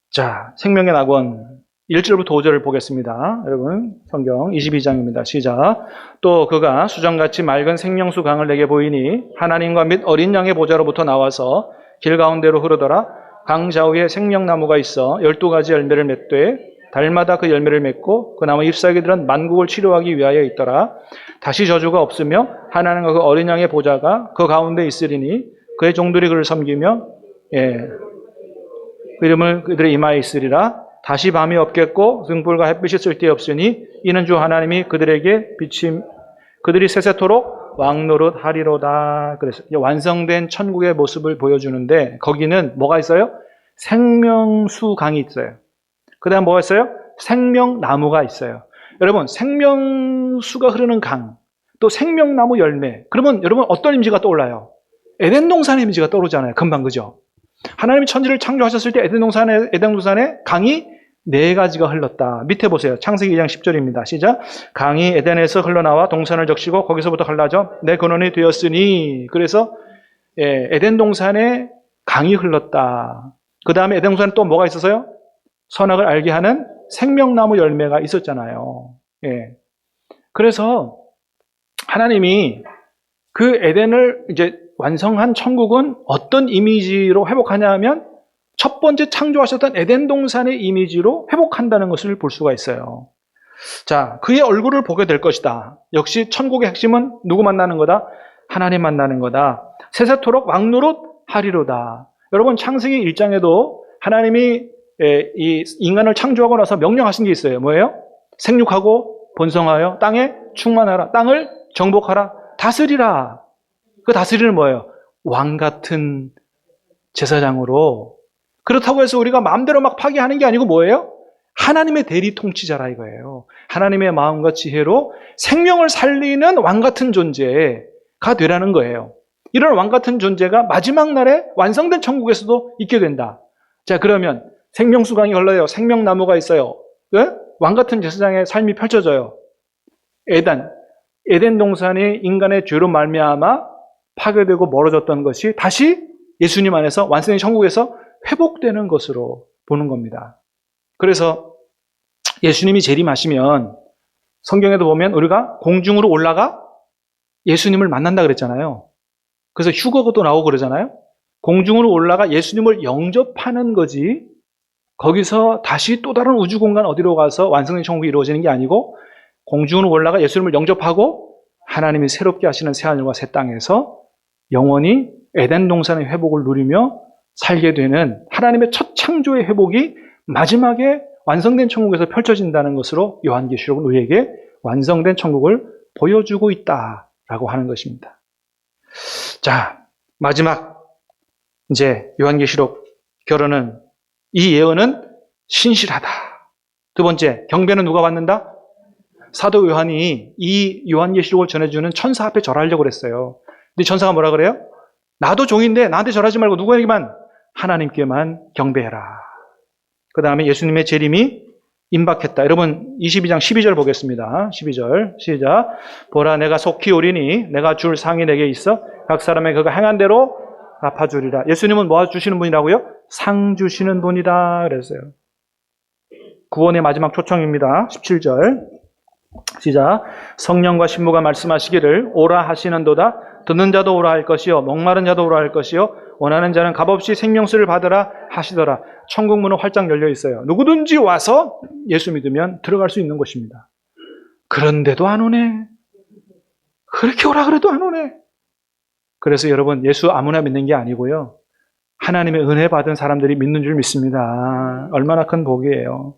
자, 생명의 낙원 1절부터 5절을 보겠습니다. 여러분 성경 22장입니다. 시작. 또 그가 수정같이 맑은 생명수 강을 내게 보이니 하나님과 및 어린 양의 보좌로부터 나와서 길 가운데로 흐르더라. 강 좌우에 생명나무가 있어 12가지 열매를 맺되 달마다 그 열매를 맺고 그 나무 잎사귀들은 만국을 치료하기 위하여 있더라. 다시 저주가 없으며 하나님과 그 어린 양의 보좌가 그 가운데 있으리니 그의 종들이 그를 섬기며 그 이름을 그들의 이마에 있으리라. 다시 밤이 없겠고 등불과 햇빛이 쓸데없으니 이는 주 하나님이 그들에게 비침 그들이 세세토록 왕노릇하리로다. 그래서 완성된 천국의 모습을 보여주는데 거기는 뭐가 있어요? 생명수 강이 있어요. 그 다음 뭐가 있어요? 생명나무가 있어요. 여러분 생명수가 흐르는 강, 또 생명나무 열매. 그러면 여러분 어떤 이미지가 떠올라요? 에덴 동산의 이미지가 떠오르잖아요. 금방 그죠? 하나님이 천지를 창조하셨을 때 에덴 동산에 강이 4가지가 흘렀다. 밑에 보세요. 창세기 2장 10절입니다. 시작. 강이 에덴에서 흘러나와 동산을 적시고 거기서부터 갈라져 내 근원이 되었으니. 그래서 에덴 동산에 강이 흘렀다. 그 다음에 에덴 동산에 또 뭐가 있었어요? 선악을 알게 하는 생명나무 열매가 있었잖아요. 그래서 하나님이 그 에덴을 이제 완성한 천국은 어떤 이미지로 회복하냐 하면 첫 번째 창조하셨던 에덴 동산의 이미지로 회복한다는 것을 볼 수가 있어요. 자, 그의 얼굴을 보게 될 것이다. 역시 천국의 핵심은 누구 만나는 거다? 하나님 만나는 거다. 세세토록 왕노릇 하리로다. 여러분 창세기 1장에도 하나님이 이 인간을 창조하고 나서 명령하신 게 있어요. 뭐예요? 생육하고 번성하여 땅에 충만하라. 땅을 정복하라. 다스리라. 그 다스리는 뭐예요? 왕 같은 제사장으로. 그렇다고 해서 우리가 마음대로 막 파괴하는 게 아니고 뭐예요? 하나님의 대리 통치자라 이거예요. 하나님의 마음과 지혜로 생명을 살리는 왕 같은 존재가 되라는 거예요. 이런 왕 같은 존재가 마지막 날에 완성된 천국에서도 있게 된다. 자, 그러면 생명수강이 흘러요. 생명나무가 있어요. 왕 같은 제사장의 삶이 펼쳐져요. 에덴 동산이 인간의 죄로 말미암아 파괴되고 멀어졌던 것이 다시 예수님 안에서 완성된 천국에서 회복되는 것으로 보는 겁니다. 그래서 예수님이 재림하시면 성경에도 보면 우리가 공중으로 올라가 예수님을 만난다 그랬잖아요. 그래서 휴거도 나오고 그러잖아요. 공중으로 올라가 예수님을 영접하는 거지 거기서 다시 또 다른 우주 공간 어디로 가서 완성된 천국이 이루어지는 게 아니고 공중으로 올라가 예수님을 영접하고 하나님이 새롭게 하시는 새하늘과 새 땅에서 영원히 에덴 동산의 회복을 누리며 살게 되는 하나님의 첫 창조의 회복이 마지막에 완성된 천국에서 펼쳐진다는 것으로 요한계시록은 우리에게 완성된 천국을 보여주고 있다라고 하는 것입니다. 자, 마지막 이제 요한계시록 결론은 이 예언은 신실하다. 두 번째, 경배는 누가 받는다? 사도 요한이 이 요한계시록을 전해주는 천사 앞에 절하려고 그랬어요. 근데 천사가 뭐라 그래요? 나도 종인데 나한테 절하지 말고 누구에게만? 하나님께만 경배해라. 그 다음에 예수님의 재림이 임박했다. 여러분 22장 12절 보겠습니다. 12절 시작. 보라 내가 속히 오리니 내가 줄 상이 내게 있어 각 사람의 그가 행한 대로 갚아주리라. 예수님은 뭐 주시는 분이라고요? 상 주시는 분이다 그랬어요. 구원의 마지막 초청입니다. 17절 시작. 성령과 신부가 말씀하시기를 오라 하시는도다. 듣는 자도 오라 할 것이요 목마른 자도 오라 할 것이요 원하는 자는 값없이 생명수를 받으라 하시더라. 천국 문은 활짝 열려 있어요. 누구든지 와서 예수 믿으면 들어갈 수 있는 것입니다. 그런데도 안 오네. 그렇게 오라 그래도 안 오네. 그래서 여러분, 예수 아무나 믿는 게 아니고요. 하나님의 은혜 받은 사람들이 믿는 줄 믿습니다. 얼마나 큰 복이에요.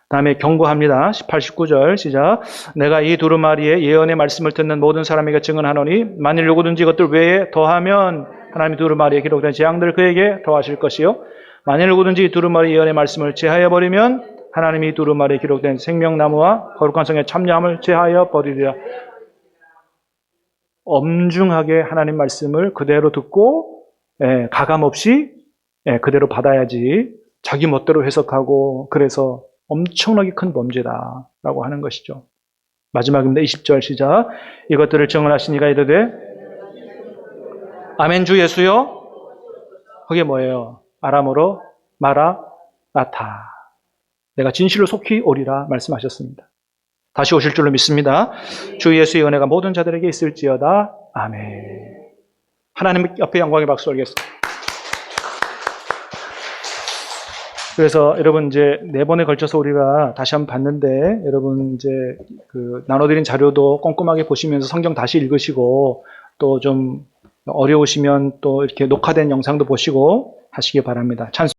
다음에 경고합니다. 18, 19절 시작. 내가 이 두루마리의 예언의 말씀을 듣는 모든 사람에게 증언하노니 만일 누구든지 이것들 외에 더하면 하나님의 두루마리에 기록된 재앙들 그에게 더하실 것이요. 만일 누구든지 이 두루마리 예언의 말씀을 제하여 버리면 하나님이 두루마리에 기록된 생명나무와 거룩한 성의 참여함을 제하여 버리리라. 엄중하게 하나님 말씀을 그대로 듣고 가감 없이 그대로 받아야지 자기 멋대로 해석하고 그래서 엄청나게 큰 범죄다라고 하는 것이죠. 마지막입니다. 20절 시작. 이것들을 증언하시니가 이르되 아멘 주 예수여. 그게 뭐예요? 아람어로 마라나타. 내가 진실로 속히 오리라 말씀하셨습니다. 다시 오실 줄로 믿습니다. 주 예수의 은혜가 모든 자들에게 있을지어다. 아멘. 하나님 옆에 영광의 박수 올리겠습니다. 그래서 여러분 이제 4번에 걸쳐서 우리가 다시 한번 봤는데 여러분 이제 나눠드린 자료도 꼼꼼하게 보시면서 성경 다시 읽으시고 또 좀 어려우시면 또 이렇게 녹화된 영상도 보시고 하시기 바랍니다. 찬송